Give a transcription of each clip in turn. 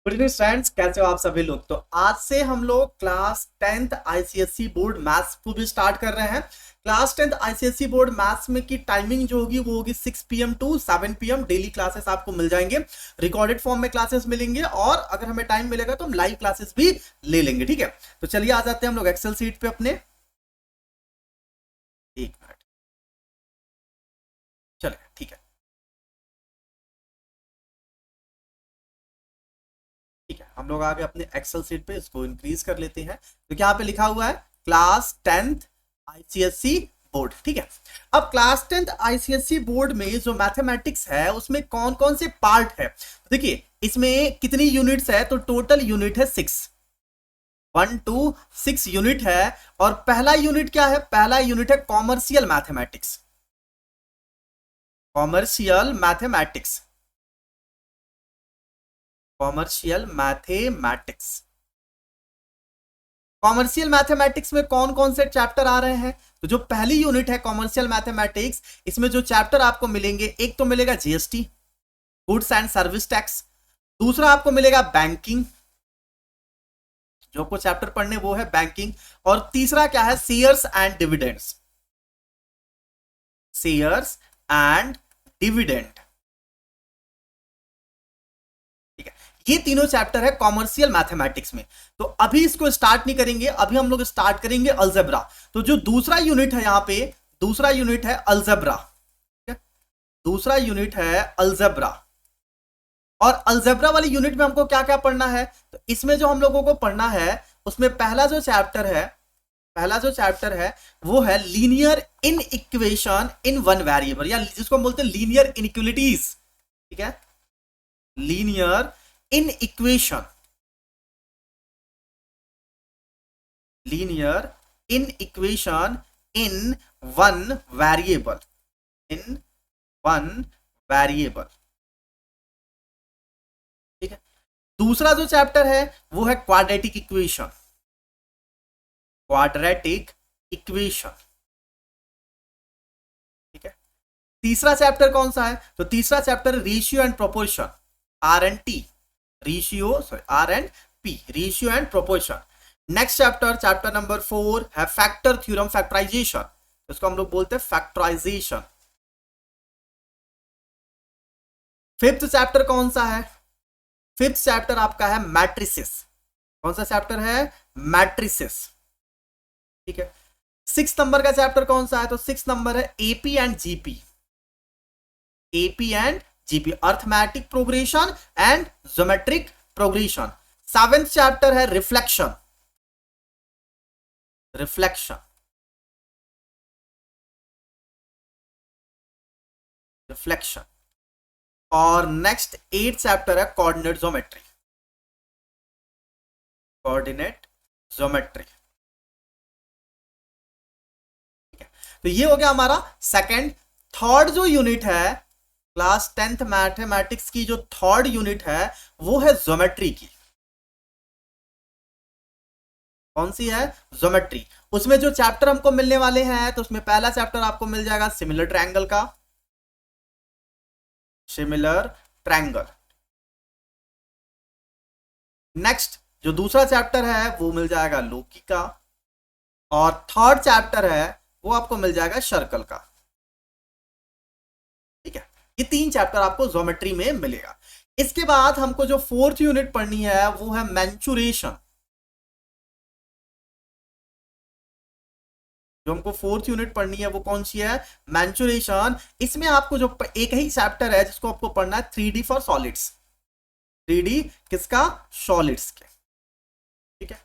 Good evening students, कैसे हो आप सभी लोग। तो आज से हम लोग class 10th ICSE board maths को भी स्टार्ट कर रहे हैं। Class 10th ICSE board maths में की टाइमिंग जो होगी वो होगी 6 PM to 7 PM। Daily classes आपको मिल जाएंगे, रिकॉर्डेड फॉर्म में क्लासेस मिलेंगे और अगर हमें टाइम मिलेगा तो हम लाइव क्लासेस भी ले लेंगे। ठीक है, तो चलिए आ जाते हैं हम लोग एक्सेल सीट पे अपने। एक मिनट, चलिए ठीक है। ठीक है, हम लोग आगे अपने एक्सेल सीट पे इसको इंक्रीज कर लेते हैं। तो यहाँ पे लिखा हुआ है क्लास 10th आईसीएसई बोर्ड। ठीक है, अब क्लास 10th आईसीएसई बोर्ड में जो मैथमेटिक्स है उसमें कौन कौन से पार्ट है। देखिए इसमें कितनी यूनिट्स है, तो टोटल यूनिट है 6, 1 to 6 यूनिट है। और पहला यूनिट क्या है, पहला यूनिट है commercial mathematics. Commercial mathematics, commercial mathematics. Commercial mathematics में कौन कौन से चैप्टर आ रहे हैं, तो जो पहली यूनिट है कॉमर्शियल मैथमेटिक्स, इसमें जो चैप्टर आपको मिलेंगे, एक तो मिलेगा GST, goods and service tax. दूसरा आपको मिलेगा बैंकिंग, जो आपको चैप्टर पढ़ने वो है बैंकिंग। और तीसरा क्या है, shares and dividends, shares and dividend. ये तीनों चैप्टर है कॉमर्शियल मैथमेटिक्स में। तो अभी इसको स्टार्ट नहीं करेंगे, अभी हम लोग स्टार्ट करेंगे अलजेब्रा। तो जो दूसरा यूनिट है यहाँ पे, दूसरा यूनिट है अलजेब्रा। दूसरा यूनिट है अलजेब्रा। और अलजेब्रा वाली यूनिट में हमको क्या क्या पढ़ना है, तो इसमें जो हम लोगों को पढ़ना है उसमें पहला जो चैप्टर है, पहला जो चैप्टर है वो है linear in equation in one variable, या जिसको हम बोलते हैं लीनियर इनइक्वलिटीज। ठीक है, linear in equation, linear in equation in one variable, in one variable. ठीक है, दूसरा जो चैप्टर है वो है क्वाड्रेटिक इक्वेशन, क्वाड्रेटिक इक्वेशन। ठीक है, तीसरा चैप्टर कौन सा है, तो तीसरा chapter ratio and proportion, R and T, ratio sorry R and P, ratio and proportion. Next chapter, chapter number 4 है फैक्टर थ्योरम, फैक्टराइजेशन, इसको हम लोग बोलते हैं फैक्टराइजेशन। फिफ्थ चैप्टर कौन सा है, फिफ्थ चैप्टर आपका है मैट्रिसेस। कौन सा चैप्टर है, मैट्रिसेस। ठीक है, सिक्स नंबर का चैप्टर कौन सा है, तो सिक्स नंबर है AP and GP, AP and GP, arithmetic progression and geometric progression. Seventh chapter है रिफ्लेक्शन, रिफ्लेक्शन, रिफ्लेक्शन। और नेक्स्ट एट चैप्टर है कोऑर्डिनेट ज्योमेट्री, कोऑर्डिनेट ज्योमेट्री। ठीक है, तो ये हो गया हमारा सेकंड। थर्ड जो यूनिट है क्लास 10th मैथमेटिक्स की, जो थर्ड यूनिट है वो है ज्योमेट्री की। कौन सी है, ज्योमेट्री। उसमें जो चैप्टर हमको मिलने वाले हैं, तो उसमें पहला चैप्टर आपको मिल जाएगा सिमिलर ट्रायंगल का, सिमिलर ट्रायंगल। नेक्स्ट जो दूसरा चैप्टर है वो मिल जाएगा लोकी का, और थर्ड चैप्टर है वो आपको मिल जाएगा सर्कल का। ठीक है, ये तीन चैप्टर आपको ज्योमेट्री में मिलेगा। इसके बाद हमको जो फोर्थ यूनिट पढ़नी है वो है मेंचुरेशन। जो हमको फोर्थ यूनिट पढ़नी है वो कौन सी है, मेंचुरेशन। इसमें आपको जो एक ही चैप्टर है जिसको आपको पढ़ना है 3D फॉर सॉलिड्स, 3D किसका, सॉलिड्स के। ठीक है,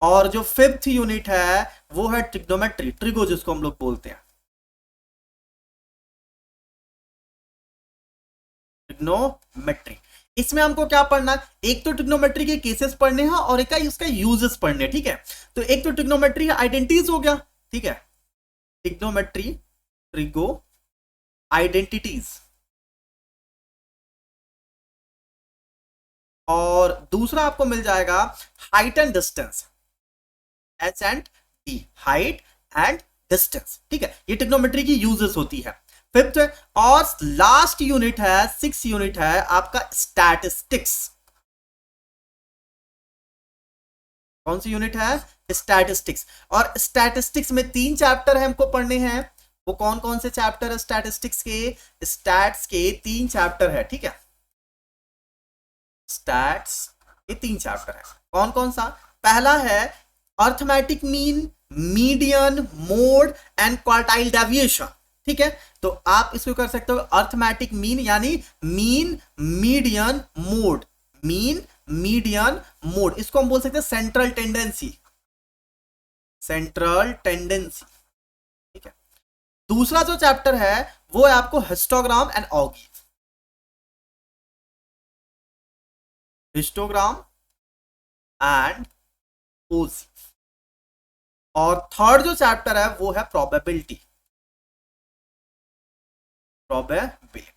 और जो फिफ्थ यूनिट है वो है ट्रिग्नोमेट्री, ट्रिगो जिसको हम लोग बोलते हैं, ट्रिग्नोमेट्री। इसमें हमको क्या पढ़ना है, एक तो ट्रिग्नोमेट्री के केसेस पढ़ने हैं और एक उसका यूजेस पढ़ने हैं। ठीक है, तो एक तो ट्रिग्नोमेट्री आइडेंटिटीज हो गया। ठीक है, ट्रिग्नोमेट्री, ट्रिगो आइडेंटिटीज। और दूसरा आपको मिल जाएगा height and distance, H and D, height and distance. ठीक है, ये ट्रिग्नोमेट्री की यूजेस होती है। फिफ्थ और लास्ट यूनिट है, सिक्स यूनिट है आपका स्टैटिस्टिक्स, कौन सी यूनिट है? स्टैटिस्टिक्स। और स्टैटिस्टिक्स में 3 चैप्टर है हमको पढ़ने हैं। वो कौन कौन से चैप्टर है स्टैटिस्टिक्स के? स्टैट्स के 3 चैप्टर है, ठीक है। स्टैट्स के 3 चैप्टर है। कौन कौन सा? पहला है arithmetic mean, median, mode and quartile deviation, ठीक है। तो आप इसको कर सकते हो अर्थमेटिक मीन यानी mean, median, mode. Mean, median, mode, इसको हम बोल सकते हैं सेंट्रल टेंडेंसी, सेंट्रल टेंडेंसी, ठीक है। दूसरा जो चैप्टर है वो है आपको histogram and ogive, histogram and ogive. और थर्ड जो चैप्टर है वो है प्रोबेबिलिटी, प्रोबेबिलिटी।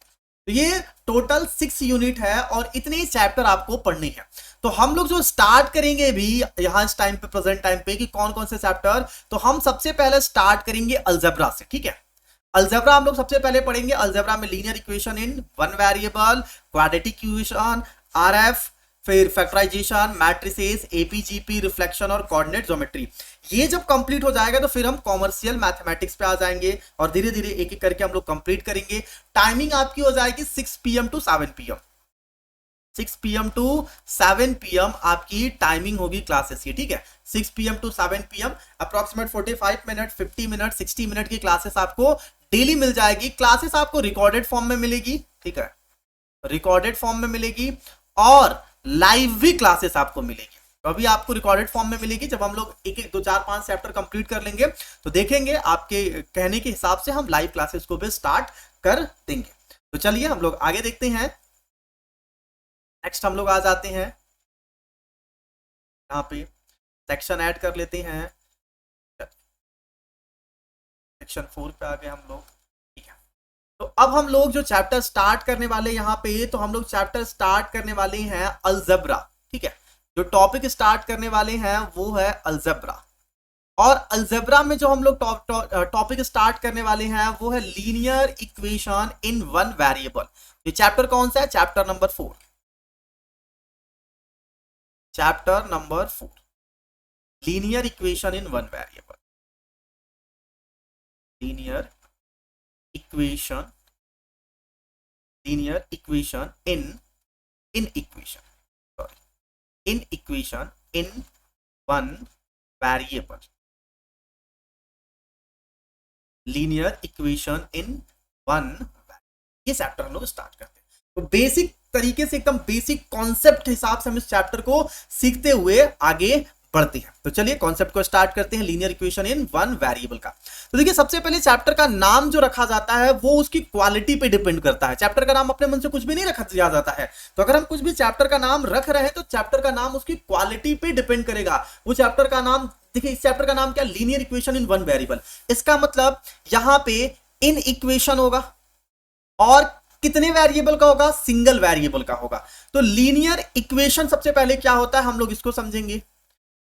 तो ये टोटल 6 यूनिट है और इतने ही चैप्टर आपको पढ़ने हैं। तो हम लोग जो स्टार्ट करेंगे भी यहां इस टाइम पे, प्रेजेंट टाइम पे, कि कौन कौन से चैप्टर, तो हम सबसे पहले स्टार्ट करेंगे अलजेब्रा से, ठीक है। अलजेब्रा हम लोग सबसे पहले पढ़ेंगे। अलजेब्रा में linear equation in one variable, quadratic equation, RF, फिर फैक्टराइजेशन, मैट्रिसेस, एपीजीपी, रिफ्लेक्शन और कोऑर्डिनेट ज्योमेट्री। ये जब कंप्लीट हो जाएगा तो फिर हम कॉमर्शियल मैथमेटिक्स पे आ जाएंगे और धीरे धीरे एक एक करके हम लोग कंप्लीट करेंगे। टाइमिंग आपकी हो जाएगी 6 PM to 7 PM, 6 PM to 7 PM आपकी टाइमिंग होगी क्लासेस की, ठीक है। 6 PM to 7 PM, approximate 45 minute, 50 minute, 60 minute की क्लासेस आपको डेली मिल जाएगी। क्लासेस आपको रिकॉर्डेड फॉर्म में मिलेगी, ठीक है, रिकॉर्डेड फॉर्म में मिलेगी और लाइव भी क्लासेस आपको मिलेगी। तो अभी आपको रिकॉर्डेड फॉर्म में मिलेगी। जब हम लोग एक एक 2 4 5 चैप्टर कंप्लीट कर लेंगे तो देखेंगे, आपके कहने के हिसाब से हम लाइव क्लासेस को भी स्टार्ट कर देंगे। तो चलिए हम लोग आगे देखते हैं। नेक्स्ट हम लोग आ जाते हैं यहाँ पे, सेक्शन ऐड कर लेते हैं। सेक्शन 4 पे आ गए हम लोग, ठीक है। तो अब हम लोग जो चैप्टर स्टार्ट करने वाले यहाँ पे, तो हम लोग चैप्टर स्टार्ट करने वाले हैं अलजेब्रा, ठीक है। जो टॉपिक स्टार्ट करने वाले हैं वो है अलजेब्रा। और अलजेब्रा में जो हम लोग टॉपिक स्टार्ट करने वाले हैं वो है linear equation in one variable. ये चैप्टर कौन सा है? Chapter number 4, chapter number 4, linear equation in one variable, linear equation, linear equation in equation, sorry, in equation in one variable, linear equation in one, ये chapter हम लोग start करते हैं। तो बेसिक तरीके से, एकदम बेसिक कॉन्सेप्ट हिसाब से हम इस चैप्टर को सीखते हुए आगे बढ़ते हैं। तो चलिए कॉन्सेप्ट को स्टार्ट करते हैं, linear equation in one variable का। तो देखिए सबसे पहले चैप्टर का नाम जो रखा जाता है वो उसकी क्वालिटी पे डिपेंड करता है। चैप्टर का नाम अपने मन से कुछ भी नहीं रखा जाता है। तो अगर हम कुछ भी चैप्टर का नाम रख रहे हैं तो चैप्टर का नाम उसकी क्वालिटी पे डिपेंड करेगा। वो चैप्टर का नाम, देखिए इस चैप्टर का नाम क्या? Linear equation in one variable. इसका मतलब यहां पे इन इक्वेशन होगा और कितने वेरिएबल का होगा? सिंगल वेरिएबल का होगा। तो लीनियर इक्वेशन सबसे पहले क्या होता है, हम लोग इसको समझेंगे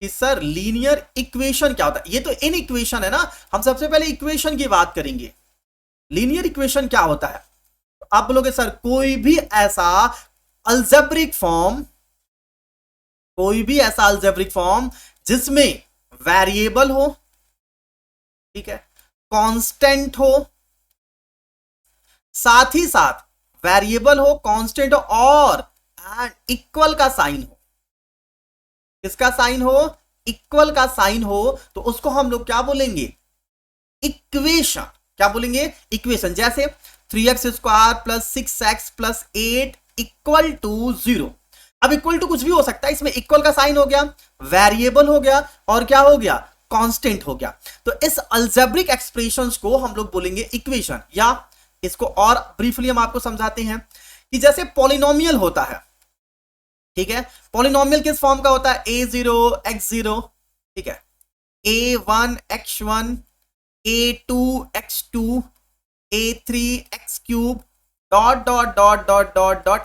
कि सर लीनियर इक्वेशन क्या होता है। ये तो इन इक्वेशन है ना, हम सबसे पहले इक्वेशन की बात करेंगे। लीनियर इक्वेशन क्या होता है? तो आप बोलोगे सर कोई भी ऐसा अलजेब्रिक फॉर्म, कोई भी ऐसा अलजेब्रिक फॉर्म जिसमें वेरिएबल हो, ठीक है, कांस्टेंट हो, साथ ही साथ वेरिएबल हो, कांस्टेंट हो और इक्वल का साइन हो। किसका साइन हो? इक्वल का साइन हो। तो उसको हम लोग क्या बोलेंगे? इक्वेशन। क्या बोलेंगे? इक्वेशन। जैसे 3x square plus 6x plus 8 equal to 0। अब इक्वल टू कुछ भी हो सकता है, इसमें इक्वल का साइन हो गया, वेरिएबल हो गया और क्या हो गया? कांस्टेंट हो गया। तो इस अलजेब्रिक एक्सप्रेशंस को हम लोग बोलेंगे इक्वेशन। या इसको और ब्रीफली हम आपको समझाते हैं कि जैसे पॉलिनोमियल होता है, ठीक है, पॉलिनोमियल किस फॉर्म का होता है? a0 x0, ठीक है, a1 x1, a2 x2, a3 x cube dot dot dot dot dot dot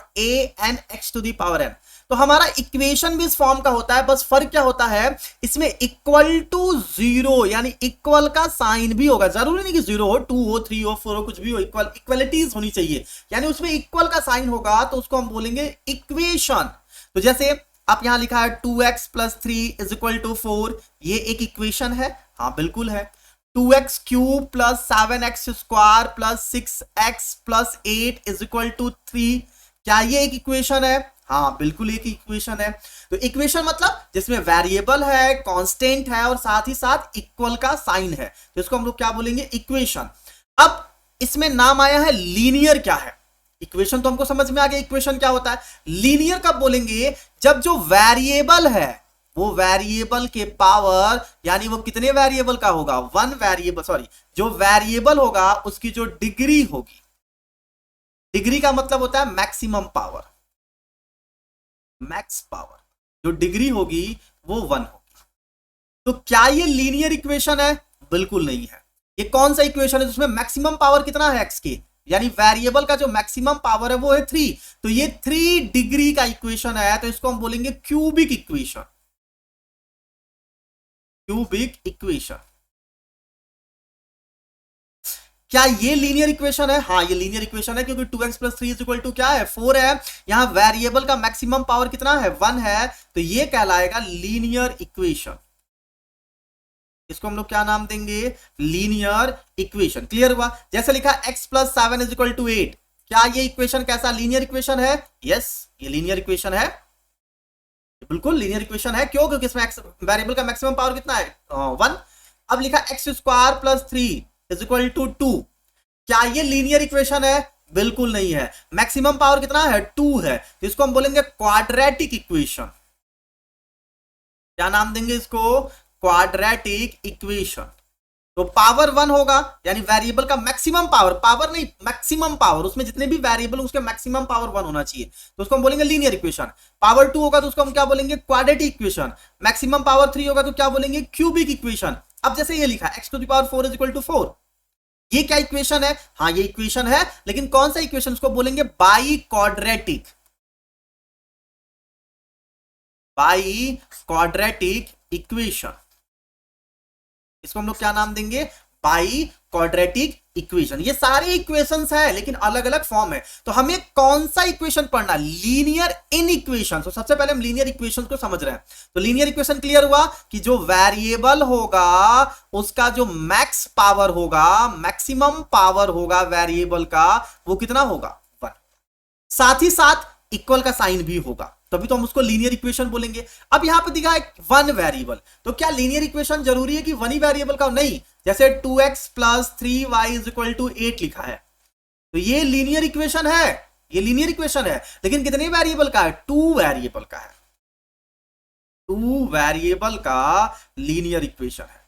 an x to the power n। तो हमारा इक्वेशन भी इस फॉर्म का होता है, बस फर्क क्या होता है, इसमें इक्वल टू 0 यानी इक्वल का साइन भी होगा। जरूरी नहीं कि 0 हो, 2 हो, 3 हो, 4 हो, कुछ भी हो, इक्वलिटीज होनी चाहिए, यानी उसमें इक्वल का साइन होगा तो उसको हम बोलेंगे इक्वेशन। तो जैसे अब यहां लिखा है 2x plus 3 is equal to 4, ये एक इक्वेशन है, हाँ बिल्कुल है। 2x cube plus 7x square plus 6x plus 8 is equal to 3, क्या ये एक इक्वेशन है? हाँ बिल्कुल एक इक्वेशन है। तो इक्वेशन मतलब जिसमें वेरिएबल है, कांस्टेंट है और साथ ही साथ इक्वल का साइन है, तो इसको हम लोग क्या बोलेंगे? इक्वेशन। अब इसमें नाम आया है लीनियर। क्या है? इक्वेशन तो हमको समझ में आ गया इक्वेशन क्या होता है। लीनियर कब बोलेंगे? जब जो वेरिएबल है वो वेरिएबल के पावर, यानी वो कितने वेरिएबल का होगा? वन वेरिएबल, सॉरी, जो वेरिएबल होगा उसकी जो डिग्री होगी, डिग्री का मतलब होता है मैक्सिमम पावर, मैक्स पावर, जो डिग्री होगी वो 1 होगी। तो क्या ये लीनियर इक्वेशन है? बिल्कुल नहीं है। ये कौन सा इक्वेशन है जिसमें मैक्सिमम पावर कितना है? x की, यानी वेरिएबल का जो मैक्सिमम पावर है वो है 3, तो ये 3 डिग्री का इक्वेशन है, तो इसको हम बोलेंगे क्यूबिक इक्वेशन, क्यूबिक इक्वेशन। क्या ये लीनियर इक्वेशन है? हाँ ये लीनियर इक्वेशन है, क्योंकि 2x plus 3 is equal to क्या है? 4 है। यहां वेरिएबल का मैक्सिमम पावर कितना है? 1 है, तो ये कहलाएगा लीनियर इक्वेशन। इसको हम लोग क्या नाम देंगे? Linear equation. क्लियर हुआ? जैसे लिखा x plus 7 is equal to 8, क्या ये इक्वेशन कैसा लीनियर इक्वेशन है? यस, ये लीनियर इक्वेशन है, बिल्कुल लीनियर इक्वेशन है। क्यों? क्योंकि इसमें वेरिएबल का मैक्सिमम पावर कितना है? 1। अब लिखा x square plus 3 is equal to 2, क्या ये लीनियर इक्वेशन है? बिल्कुल नहीं है। मैक्सिमम पावर कितना है? 2 है, तो इसको हम बोलेंगे क्वाड्रेटिक इक्वेशन। क्या नाम देंगे इसको? Quadratic equation. तो पावर 1 होगा, यानी वेरिएबल का मैक्सिमम पावर, पावर नहीं मैक्सिमम पावर, उसमें जितने भी वेरिएबल उसके मैक्सिमम पावर 1 होना चाहिए, तो उसको हम बोलेंगे लीनियर इक्वेशन। पावर 2 होगा तो उसको हम क्या बोलेंगे? Quadratic equation. मैक्सिमम पावर 3 होगा तो क्या बोलेंगे? Cubic equation. अब जैसे ये लिखा x to the power 4 is equal to 4, ये क्या इक्वेशन है? हाँ ये इक्वेशन है, लेकिन कौन सा इक्वेशन? उसको बोलेंगे by quadratic, by quadratic equation. इसको हम लोग क्या नाम देंगे? By quadratic equation. ये सारे इक्वेशंस है लेकिन अलग अलग फॉर्म है। तो हमें कौन सा इक्वेशन पढ़ना? Linear in equation. तो सबसे पहले हम लीनियर इक्वेशन को समझ रहे हैं। तो लीनियर इक्वेशन क्लियर हुआ कि जो वेरिएबल होगा उसका जो मैक्स पावर होगा, मैक्सिमम पावर होगा वेरिएबल का, वो कितना होगा? 1। साथ ही साथ इक्वल का साइन भी होगा, तभी तो हम उसको लीनियर इक्वेशन बोलेंगे। अब यहां पे दिखा है 1 वेरिएबल, तो क्या लीनियर इक्वेशन जरूरी है कि 1 ही वेरिएबल का? नहीं। जैसे 2x plus 3y is equal to 8 लिखा है, तो ये लीनियर इक्वेशन है, ये लीनियर इक्वेशन है, लेकिन कितने वेरिएबल का है? 2 वेरिएबल का है, 2 वेरिएबल का लीनियर इक्वेशन है।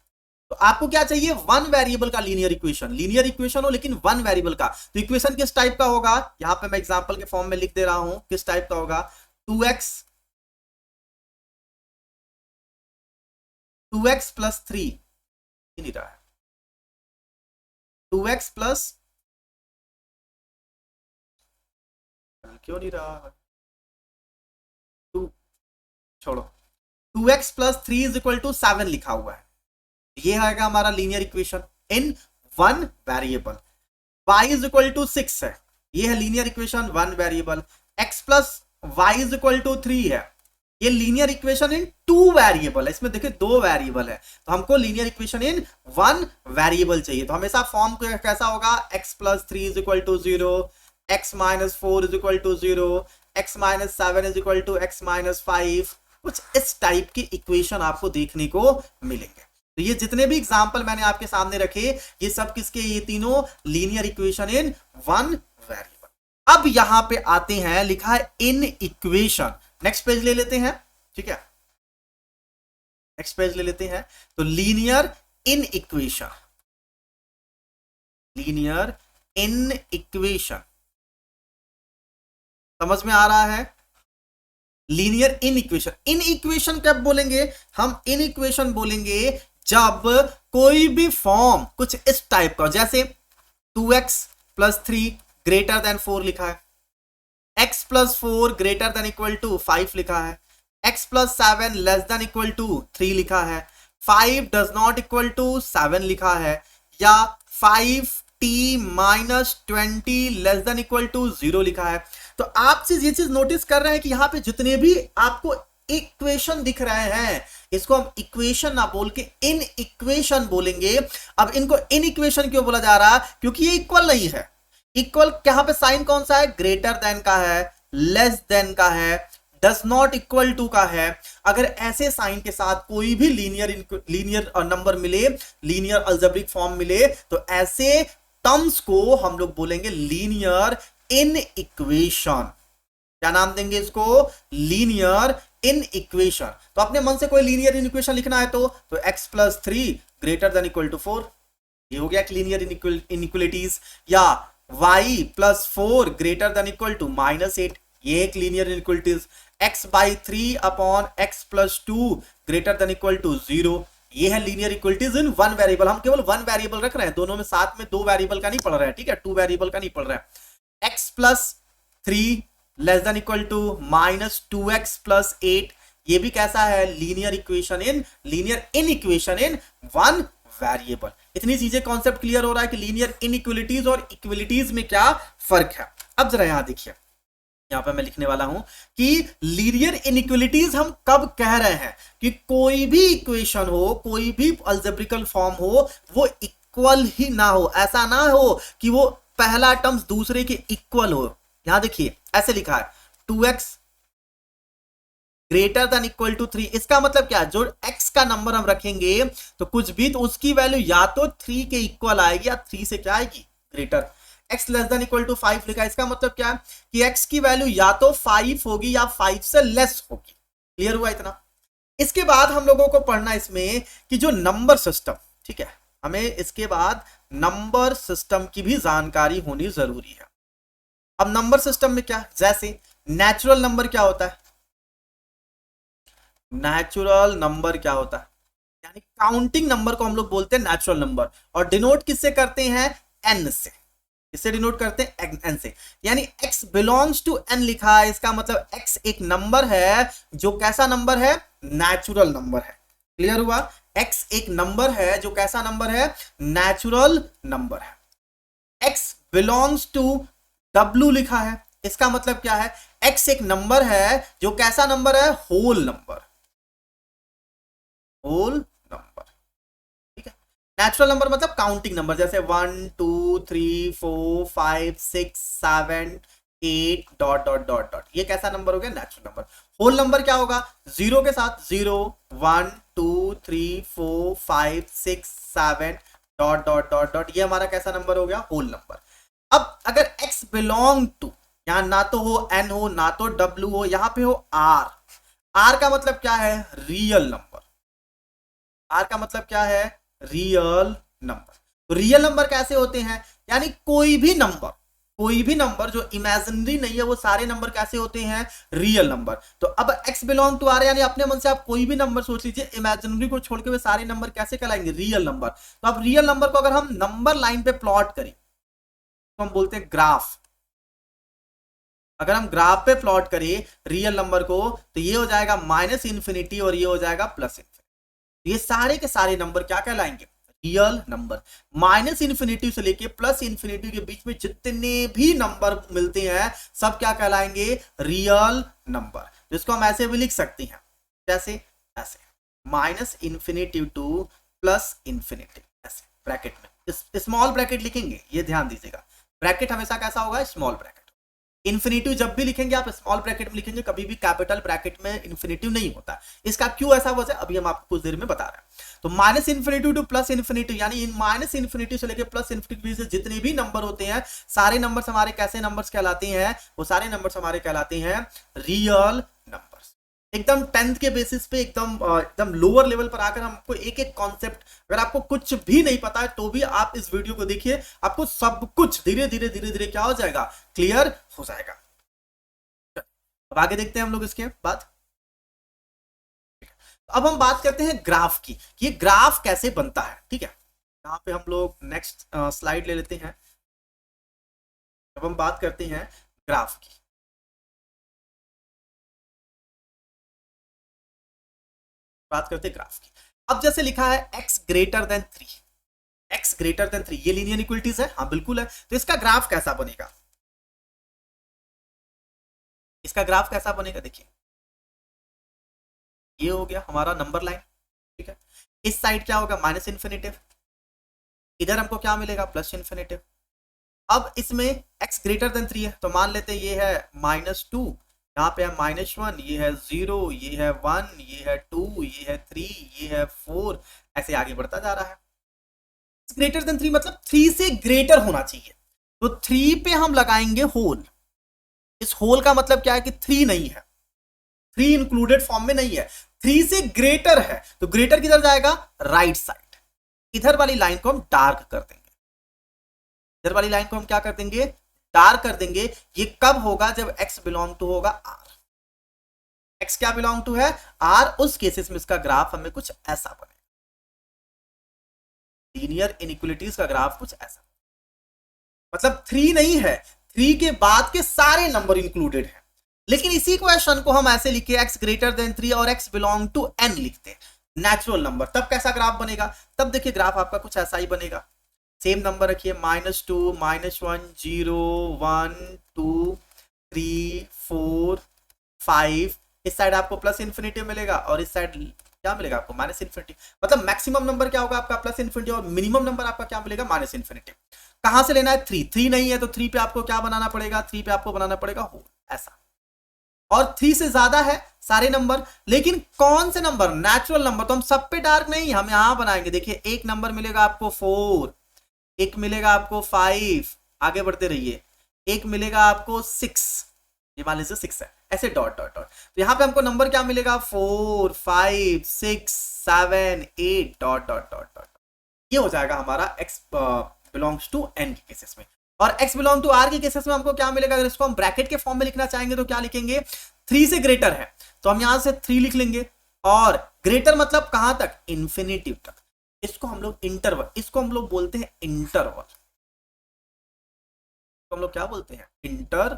तो आपको क्या चाहिए? 1 वेरिएबल का लीनियर इक्वेशन, लीनियर इक्वेशन हो लेकिन 1 वेरिएबल का। तो इक्वेशन किस टाइप का होगा? यहां पे मैं एग्जांपल के फॉर्म में लिख दे रहा हूं किस टाइप का होगा। 2x प्लस 3 नहीं रहा है, 2x प्लस, क्यों नहीं रहा है? 2 छोड़ो, 2x plus 3 is equal to 7 लिखा हुआ है, ये आएगा हमारा linear equation in 1 variable. y is equal to 6 है, ये है linear equation 1 variable. x plus y is equal to 3 है, ये लीनियर इक्वेशन इन 2 वेरिएबल है। इसमें देखिए 2 वेरिएबल है, तो हमको लीनियर इक्वेशन इन 1 वेरिएबल चाहिए। तो हमेशा फॉर्म कैसा होगा? x plus 3 is equal to 0, x minus 4 is equal to 0, x minus 7 is equal to x minus 5, कुछ इस टाइप की इक्वेशन आपको देखने को मिलेंगे। तो ये जितने भी एग्जांपल मैंने आपके सामने रखे, ये सब किसके? ये तीनों लीनियर इक्वेशन इन 1 वेरिएबल। अब यहां पे आते हैं, लिखा है इन इक्वेशन। नेक्स्ट पेज ले लेते हैं, ठीक है, नेक्स्ट पेज ले लेते हैं। तो linear in equation, linear in equation समझ में आ रहा है? Linear in equation, in equation कब बोलेंगे हम? इन इक्वेशन बोलेंगे जब कोई भी फॉर्म कुछ इस टाइप का, जैसे 2x प्लस 3 ग्रेटर देन 4 लिखा है, x plus 4 greater than equal to 5 लिखा है, x plus 7 less than equal to 3 लिखा है, 5 डज नॉट इक्वल टू 7 लिखा है, या 5t minus 20 less than equal to 0 लिखा है। तो आप ये चीज नोटिस कर रहे हैं कि यहां पे जितने भी आपको इक्वेशन दिख रहे हैं, इसको हम इक्वेशन ना बोल के इन इक्वेशन बोलेंगे। अब इनको इन इक्वेशन क्यों बोला जा रहा, क्योंकि ये इक्वल नहीं है। इक्वल यहां पे साइन कौन सा है, ग्रेटर देन का है, लेस देन का है, डज नॉट इक्वल टू का है। अगर ऐसे साइन के साथ कोई भी लीनियर नंबर मिले, लीनियर अलजेब्रिक फॉर्म मिले, तो ऐसे टर्म्स को हम लोग बोलेंगे लीनियर इन इक्वेशन। क्या नाम देंगे इसको, लीनियर इन इक्वेशन। तो अपने मन से कोई लीनियर इन इक्वेशन लिखना है तो x plus 3 greater than equal to 4, ये हो गया एक लीनियर इनइक्वलिटीज। या y plus 4 greater than equal to -8, ये एक linear inequalities. x by 3 upon x plus 2 greater than equal to 0, ये है linear equalities in one variable. हम केवल वन वेरिएबल रख रहे हैं, दोनों में साथ में दो वेरिएबल का नहीं पढ़ रहे हैं, ठीक है, टू वेरिएबल का नहीं पढ़ रहे हैं। x plus 3 less than equal to -2x plus 8, ये भी कैसा है, linear equation in linear in equation in one variable. इतनी चीजें कॉन्सेप्ट क्लियर हो रहा है कि लीनियर इनइक्वलिटीज और इक्वलिटीज में क्या फर्क है। अब जरा यहां देखिए, यहां पे मैं लिखने वाला हूं कि लीनियर इनइक्वलिटीज हम कब कह रहे हैं कि कोई भी इक्वेशन हो, कोई भी अलजेब्रिकल फॉर्म हो, वो इक्वल ही ना हो। ऐसा ना हो कि वो पहला टर्म्स दूसरे के इक्वल हो। यहां देखिए ऐसे लिखा है 2x greater than equal to 3, इसका मतलब क्या है, जो x का नंबर हम रखेंगे तो कुछ भी तो उसकी वैल्यू या तो 3 के इक्वल आएगी या 3 से क्या आएगी, greater. x less than equal to 5 लिखा है, इसका मतलब क्या है कि x की वैल्यू या तो 5 होगी या 5 से लेस होगी। क्लियर हुआ इतना। इसके बाद हम लोगों को पढ़ना इसमें कि जो नंबर सिस्टम, ठीक है, हमें इसके बाद नंबर सिस्टम की भी जानकारी होनी जरूरी है। अब नंबर सिस्टम में क्या, जैसे नेचुरल नंबर क्या होता है, नेचुरल नंबर क्या होता है, यानी काउंटिंग नंबर को हम लोग बोलते हैं नेचुरल नंबर, और डिनोट किससे करते हैं, n से। किससे डिनोट करते हैं, n से। यानी x बिलोंग्स टू n लिखा है, इसका मतलब x एक नंबर है जो कैसा नंबर है, नेचुरल नंबर है। क्लियर हुआ, x एक नंबर है जो कैसा नंबर है, नेचुरल नंबर है। x बिलोंग्स टू w लिखा है, इसका मतलब क्या है, x एक नंबर है जो कैसा नंबर है, होल नंबर, होल नंबर। ठीक है, नेचुरल नंबर मतलब काउंटिंग नंबर, जैसे 1 2 3 4 5 6 7 8 डॉट डॉट डॉट डॉट, ये कैसा नंबर हो गया, नेचुरल नंबर। होल नंबर क्या होगा, जीरो के साथ, 0 1 2 3 4 5 6 7 डॉट डॉट डॉट डॉट, ये हमारा कैसा नंबर हो गया, होल नंबर। अब अगर x बिलोंग टू, यहां ना तो हो n हो ना तो w हो, यहां पे हो r, r का मतलब क्या है, रियल नंबर। r का मतलब क्या है, रियल नंबर। तो रियल नंबर कैसे होते हैं, यानी कोई भी नंबर जो इमेजिनरी नहीं है, वो सारे नंबर कैसे होते हैं, रियल नंबर। तो अब x बिलोंग टू r, यानी अपने मन से आप कोई भी नंबर सोच लीजिए, इमेजिनरी को छोड़ के वे सारे नंबर कैसे कहलाएंगे, रियल नंबर। तो अब रियल नंबर को अगर हम नंबर लाइन पे प्लॉट करें तो हम बोलते हैं ग्राफ। अगर हम ग्राफ पे प्लॉट करें रियल नंबर को तो ये हो जाएगा -∞ और ये हो जाएगा +∞। ये सारे के सारे नंबर क्या कहलाएंगे, रियल नंबर। -∞ से लेके +∞ के बीच में जितने भी नंबर मिलते हैं सब क्या कहलाएंगे, रियल नंबर। जिसको हम ऐसे भी लिख सकते हैं, जैसे ऐसे -∞ टू +∞, ऐसे ब्रैकेट में स्मॉल ब्रैकेट लिखेंगे, ये ध्यान दीजिएगा। ब्रैकेट हमेशा कैसा होगा, स्मॉल ब्रैकेट। इन्फिनिटिव जब भी लिखेंगे आप स्मॉल ब्रैकेट में लिखेंगे, कभी भी कैपिटल ब्रैकेट में इन्फिनिटिव नहीं होता। इसका क्यों ऐसा वजह अभी हम आपको कुछ देर में बता रहे हैं। तो -∞ टू +∞, यानी -∞ से लेकर +∞ से जितने भी नंबर होते हैं, सारे नंबर्स हमारे कैसे नंबर्स कहलाते हैं, वो सारे नंबर्स हमारे कहलाते हैं रियल नंबर्स। एकदम 10th के बेसिस पे एकदम लोअर लेवल पर आकर हमको एक एक कॉन्सेप्ट, अगर आपको कुछ भी नहीं पता है तो भी आप इस वीडियो को देखिए, आपको सब कुछ धीरे धीरे क्या हो जाएगा, क्लियर हो जाएगा। अब आगे देखते हैं हम लोग इसके बाद। अब हम बात करते हैं ग्राफ की, ये ग्राफ कैसे बनता है। ठीक है, यहाँ पे हम लोग नेक्स्ट स्लाइड ले लेते हैं। अब हम बात करते हैं ग्राफ की। बात करते हैं ग्राफ की। अब जैसे लिखा है x greater then 3, x greater then 3, ये लीनियर इक्वलिटीज है, हाँ बिल्कुल है। तो इसका ग्राफ कैसा बनेगा, इसका ग्राफ कैसा बनेगा, देखिए ये हो गया हमारा नंबर लाइन, ठीक है। इस साइड क्या होगा, माइनस इन्फिनिटिव, इधर हमको क्या मिलेगा, प्लस इन्फिनिटिव। अब इसमें x ग्रेटर देन 3 है, तो मान लेते हैं ये है -2, यहाँ पे है -1, ये है 0, ये है 1, ये है 2, ये है 3, ये है 4, ऐसे आगे बढ़ता जा रहा है। ग्रेटर देन 3 मतलब 3 से ग्रेटर होना चाहिए, तो 3 पे हम लगाएंगे होल। इस होल का मतलब क्या है कि 3 नहीं है, 3 इंक्लूडेड फॉर्म में नहीं है, 3 से ग्रेटर है, तो ग्रेटर किधर जाएगा, राइट साइड। इधर वाली लाइन को हम डार्क कर देंगे, इधर वाली लाइन को हम क्या कर देंगे, डार्क कर देंगे। ये कब होगा, जब x बिलोंग टू होगा r, x क्या बिलोंग टू है, r, उस केसेस में इसका ग्राफ हमें कुछ ऐसा बनेगा, लीनियर इनइक्वालिटीज का ग्राफ कुछ ऐसा, मतलब 3 नहीं है, 3 के बाद के सारे नंबर इंक्लूडेड हैं। लेकिन इसी क्वेश्चन को हम ऐसे लिखे x ग्रेटर देन 3 और x बिलोंग टू n लिखते हैं, नेचुरल नंबर, तब कैसा ग्राफ बनेगा, तब देखिए ग्राफ आपका कुछ ऐसा ही बनेगा। सेम नंबर रखिए, -2, -1, 0, 1, 2, 3, 4, 5, इस साइड आपको प्लस इन्फिनिटी मिलेगा और इस साइड क्या मिलेगा आपको, माइनस इन्फिनिटी। मतलब मैक्सिमम नंबर क्या होगा आपका, प्लस इन्फिनिटी, और मिनिमम नंबर आपका क्या मिलेगा, माइनस इन्फिनिटी। कहां से लेना है, 3 नहीं है, तो 3 पे आपको क्या बनाना पड़ेगा, 3 पे आपको बनाना पड़ेगा होल, ऐसा। और 3 से ज्यादा है सारे नंबर, लेकिन कौन से नंबर, नेचुरल नंबर, तो हम सब पे डार्क नहीं, हम यहां बनाएंगे। देखिए एक नंबर मिलेगा आपको 4, एक मिलेगा आपको 5, आगे बढ़ते रहिए, एक मिलेगा आपको 6, ये मान लीजिए 6 है, ऐसे डॉट डॉट डॉट। तो यहां पे हमको नंबर क्या मिलेगा, 4, 5, 6, 7, 8, डॉट डॉट डॉट डॉट। ये हो जाएगा हमारा x बिलोंग्स टू n के केसेस में। और x बिलोंग टू r के केसेस में हमको क्या मिलेगा, अगर इसको हम ब्रैकेट के फॉर्म में लिखना चाहेंगे तो क्या लिखेंगे, 3 से ग्रेटर है तो हम यहां से 3 लिख लेंगे, और ग्रेटर मतलब कहां तक, इंफिनिटिव तक। इसको हम लोग इंटरवल, इसको हम लोग बोलते हैं इंटरवल, तो हम लोग क्या बोलते हैं, इंटर।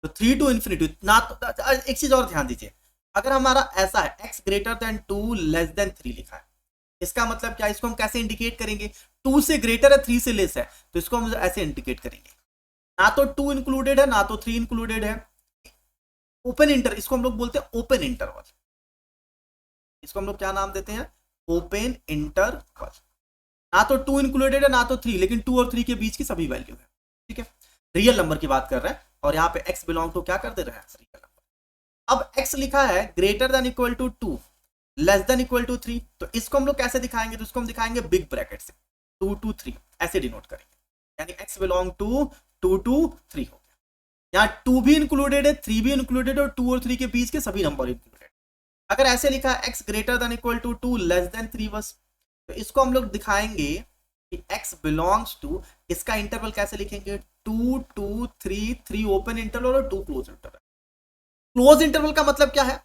तो 3 टू इंफिनिटी ना, तो एक चीज और ध्यान दीजिए, अगर हमारा ऐसा है x greater than 2 less than 3 लिखा है, इसका मतलब क्या, इसको हम कैसे इंडिकेट करेंगे, 2 से ग्रेटर है 3 से लेस है, तो इसको हम ऐसे इंडिकेट करेंगे, ना तो 2 इंक्लूडेड है ना तो 3 इंक्लूडेड है, ओपन इंटर, इसको हम लोग बोलते हैं ओपन इंटरवल, इसको हम लोग क्या नाम देते हैं, ओपन इंटरवल। ना तो 2 इंक्लूडेड है ना तो 3, लेकिन 2 और 3 के बीच की सभी वैल्यू है, ठीक है। रियल नंबर की बात कर रहे हैं, और यहाँ पे x बिलोंग टू क्या कर दे रहे हैं, रियल नंबर। अब x लिखा है greater than equal to 2 less than equal to 3, तो इसको हम लोग कैसे दिखाएंगे, तो इसको हम दिखाएंगे बिग ब्रैकेट से, 2 to 3 ऐसे डिनोट करेंगे, यानी x बिलोंग टू 2 to 3 हो गया। यहाँ 2 भी इंक्लूडेड है, 3 भी इंक्लूडेड है, और 2 और 3 के बीच के सभी नंबर इंक्लूडेड। अगर ऐसे लिखा है x greater than equal to 2 less than 3 बस, तो इसको हम लोग दिखाएंगे कि x बिलोंग्स टू, इसका इंटरवल कैसे लिखेंगे, 2 to 3, 3 ओपन इंटरवल और 2 क्लोज इंटरवल। क्लोज इंटरवल का मतलब क्या है,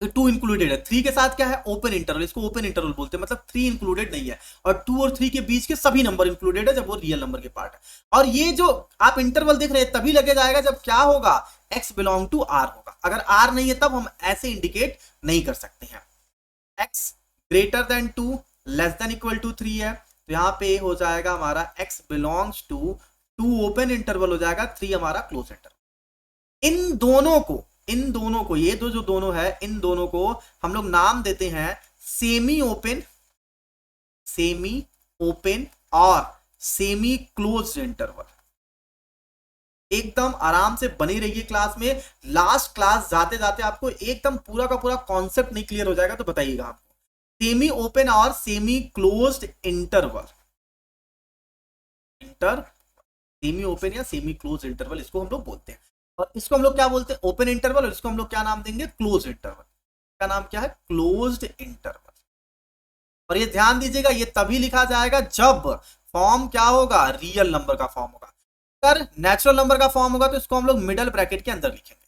2 इंक्लूडेड है, 3 के साथ क्या है, ओपन इंटरवल, इसको ओपन इंटरवल बोलते हैं, मतलब 3 इंक्लूडेड नहीं है, और 2 और 3 के बीच के सभी नंबर इंक्लूडेड है जब वो रियल नंबर के पार्ट है। और ये जो आप इंटरवल देख रहे हैं तभी लगे जाएगा जब क्या होगा, x बिलोंग टू r होगा, अगर r नहीं है तब हम ऐसे इंडिकेट नहीं कर सकते हैं। x greater than 2 less than equal to 3 है, तो यहाँ पे हो जाएगा हमारा x belongs to 2 open interval हो जाएगा, 3 हमारा क्लोज इंटरवल। इन दोनों को ये जो दोनों है, इन दोनों को हम लोग नाम देते हैं सेमी ओपन और सेमी क्लोज्ड इंटरवल। एकदम आराम से बनी रहिए क्लास में, लास्ट क्लास जाते जाते आपको एकदम पूरा का पूरा कॉन्सेप्ट नहीं क्लियर हो जाएगा तो बताइएगा आपको। सेमी ओपन और semi closed interval, semi open या सेमी क्लोज इंटरवल इसको हम लोग बोलते हैं। और इसको हम लोग क्या बोलते हैं, ओपन इंटरवल, और इसको हम लोग क्या नाम देंगे, क्लोज इंटरवल। का नाम क्या है, क्लोज्ड इंटरवल। और ये ध्यान दीजिएगा, ये तभी लिखा जाएगा जब फॉर्म क्या होगा, रियल नंबर का फॉर्म होगा। अगर नेचुरल नंबर का फॉर्म होगा तो इसको हम लोग मिडल ब्रैकेट के अंदर लिखेंगे।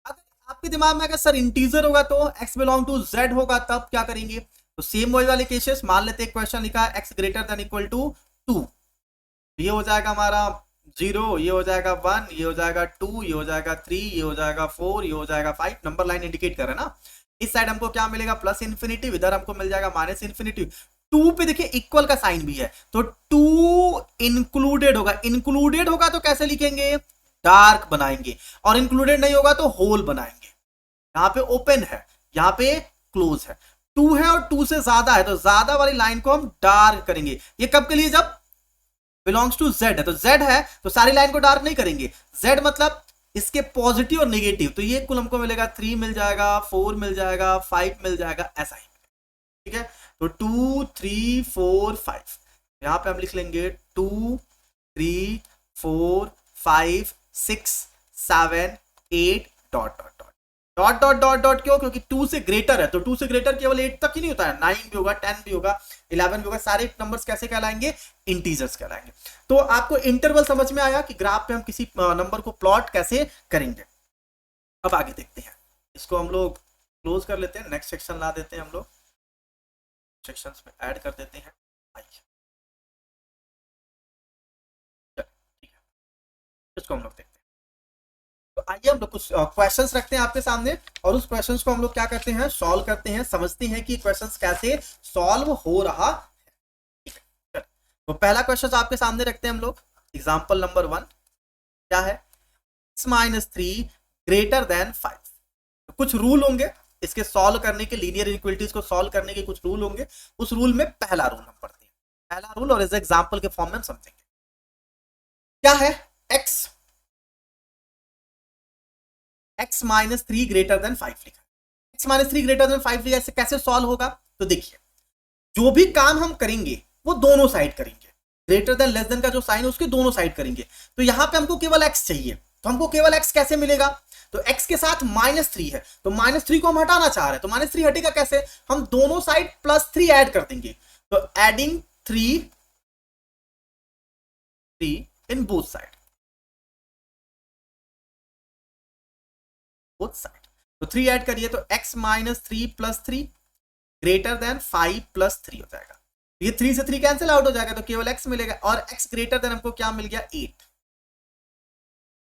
अगर आपके दिमाग में अगर सर इंटीजर होगा तो x बिलोंग टू z होगा, तब क्या करेंगे, तो सेम वही वाले केसेस, मान लेते हैं क्वेश्चन लिखा है x greater than equal to 2, ये हो जाएगा हमारा 0, ये हो जाएगा 1, ये हो जाएगा 2, ये हो जाएगा 3, ये हो जाएगा 4, ये हो जाएगा 5, नंबर लाइन इंडिकेट कर रहे हैं ना। इस साइड हमको क्या मिलेगा, प्लस इन्फिनिटी, इधर हमको मिल जाएगा माइनस इन्फिनिटी। 2 पे देखिए इक्वल का साइन भी है, तो 2 इंक्लूडेड होगा, इंक्लूडेड होगा तो कैसे लिखेंगे, डार्क बनाएंगे, और इंक्लूडेड नहीं होगा तो होल बनाएंगे। यहाँ पे ओपन है, यहाँ पे क्लोज है, 2 है और 2 से ज्यादा है, तो ज्यादा वाली लाइन को हम डार्क करेंगे। ये कब के लिए, जब बिलोंग्स टू जेड है, तो जेड है तो सारी लाइन को डार्क नहीं करेंगे, जेड मतलब इसके पॉजिटिव और नेगेटिव, तो ये कुल हमको मिलेगा 3 मिल जाएगा, 4 मिल जाएगा, 5 मिल जाएगा, ऐसा ही, ठीक है। तो 2 3 4 5, यहां पे हम लिख लेंगे 2 3 4 5 6 7 8 dot dot dot dot dot dot dot. क्यों? क्योंकि 2 से ग्रेटर है, तो 2 से ग्रेटर केवल 8 तक ही नहीं होता है, 9 भी होगा, 10 भी होगा, 11 भी होगा, सारे नंबर्स कैसे कहलाएंगे, इंटीजर्स कहलाएंगे। तो आपको इंटरवल समझ में आया कि ग्राफ पे हम किसी नंबर को प्लॉट कैसे करेंगे। अब आगे देखते हैं, इसको हम लोग क्लोज कर लेते हैं, नेक्स्ट सेक्शन ला देते हैं, हम लोग सेक्शंस में ऐड कर देते हैं। आइए, ठीक है, इसको हम लोग देखते हैं। तो आइए हम लोग कुछ क्वेश्चंस रखते हैं आपके सामने, और उस क्वेश्चंस को हम लोग क्या करते हैं, सॉल्व करते हैं, समझते हैं कि क्वेश्चंस कैसे सॉल्व हो रहा है। तो पहला क्वेश्चन आपके सामने रखते हैं हम लोग, एग्जांपल नंबर 1 क्या है, x-3 ग्रेटर देन 5। तो कुछ रूल होंगे इसके सॉल्व करने के, लीनियर इनइक्वालिटीज को सॉल्व करने के कुछ रूल होंगे, उस रूल में पहला रूल हम पढ़ते हैं, पहला रूल, और इस एग्जांपल के फॉर्म में हम समझेंगे। क्या है, x-3 ग्रेटर देन 5 लिखा, x-3 ग्रेटर देन 5 लिखा, इससे कैसे सॉल्व होगा। तो देखिए, जो भी काम हम करेंगे वो दोनों साइड करेंगे, ग्रेटर देन लेस देन का जो साइन है उसके दोनों साइड करेंगे। तो यहां पे हमको केवल x चाहिए, तो हमको केवल x कैसे मिलेगा, तो x के साथ -3 है, तो -3 को हम हटाना चाह रहे हैं, तो -3 हटेगा कैसे, हम दोनों साइड +3 ऐड कर देंगे, तो एडिंग 3 इन बोथ साइड, तो 3 ऐड करिए, तो x -3 + 3 ग्रेटर देन 5 + 3 हो जाएगा। ये 3 से 3 कैंसिल आउट हो जाएगा, तो केवल x मिलेगा, और x ग्रेटर देन हमको क्या मिल गया, 8,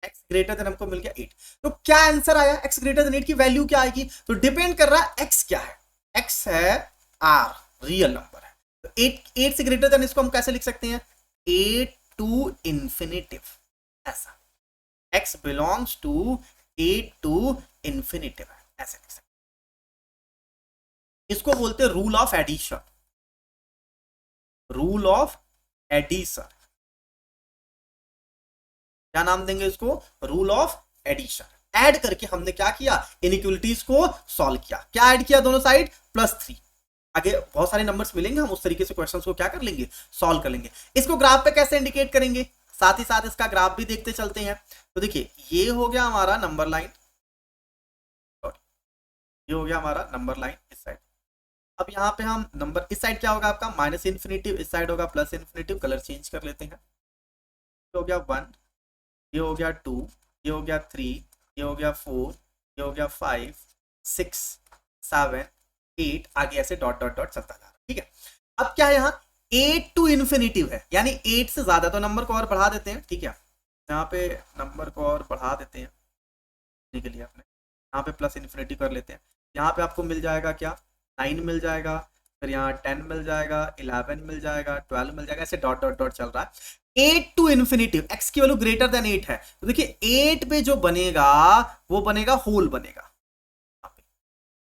x ग्रेटर देन हमको मिल गया 8। तो क्या आंसर आया, x ग्रेटर देन 8 की वैल्यू क्या आएगी, तो डिपेंड कर रहा है x क्या है, x है r, रियल नंबर है, तो 8 से ग्रेटर देन इसको हम कैसे लिख सकते हैं, 8 टू इंफिनिटिव, ऐसा, x belongs to 8 to infinitive है, ऐसे लिख सकते हैं। इसको बोलते हैं rule of addition, rule of addition, क्या नाम देंगे इसको, रूल ऑफ एडिशन। ऐड करके हमने क्या किया, इनइक्वालिटीज को सॉल्व किया, क्या ऐड किया, दोनों साइड +3, आगे बहुत सारे नंबर्स मिलेंगे, हम उस तरीके से क्वेश्चंस को क्या कर लेंगे, सॉल्व कर लेंगे। इसको ग्राफ पे कैसे इंडिकेट करेंगे, साथ ही साथ इसका ग्राफ भी देखते चलते हैं। तो देखिए, ये हो गया हमारा नंबर लाइन, ये हो गया हमारा नंबर लाइन इस साइड। अब यहाँ पे हम नंबर, इस साइड क्या होगा आपका -इन्फिनिटिव, इस साइड होगा +इन्फिनिटिव, कलर चेंज कर लेते हैं, ये हो गया 1, ये हो गया 2, ये हो गया 3, ये हो गया 4, ये हो गया 5 6 7 8, आगे ऐसे डॉट डॉट डॉट चलता जा रहा है, ठीक है। अब क्या है, यहाँ 8 टू इन्फिनिटिव है, यानी 8 से ज्यादा, तो नंबर को और बढ़ा देते हैं, ठीक है, यहाँ पे नंबर को और बढ़ा देते हैं के लिए अपने, यहाँ पे +इन्फिनिटी कर लेते हैं, यहाँ पे आपको मिल जाएगा क्या, 9 मिल जाएगा, फिर यहाँ 10 मिल जाएगा, 11 मिल जाएगा, 12 मिल जाएगा, ऐसे डॉट डॉट डॉट चल रहा है। 8 टू इन्फिनिटिव, x की वैल्यू ग्रेटर देन 8 है, तो देखिए 8 पे जो बनेगा वो बनेगा होल बनेगा,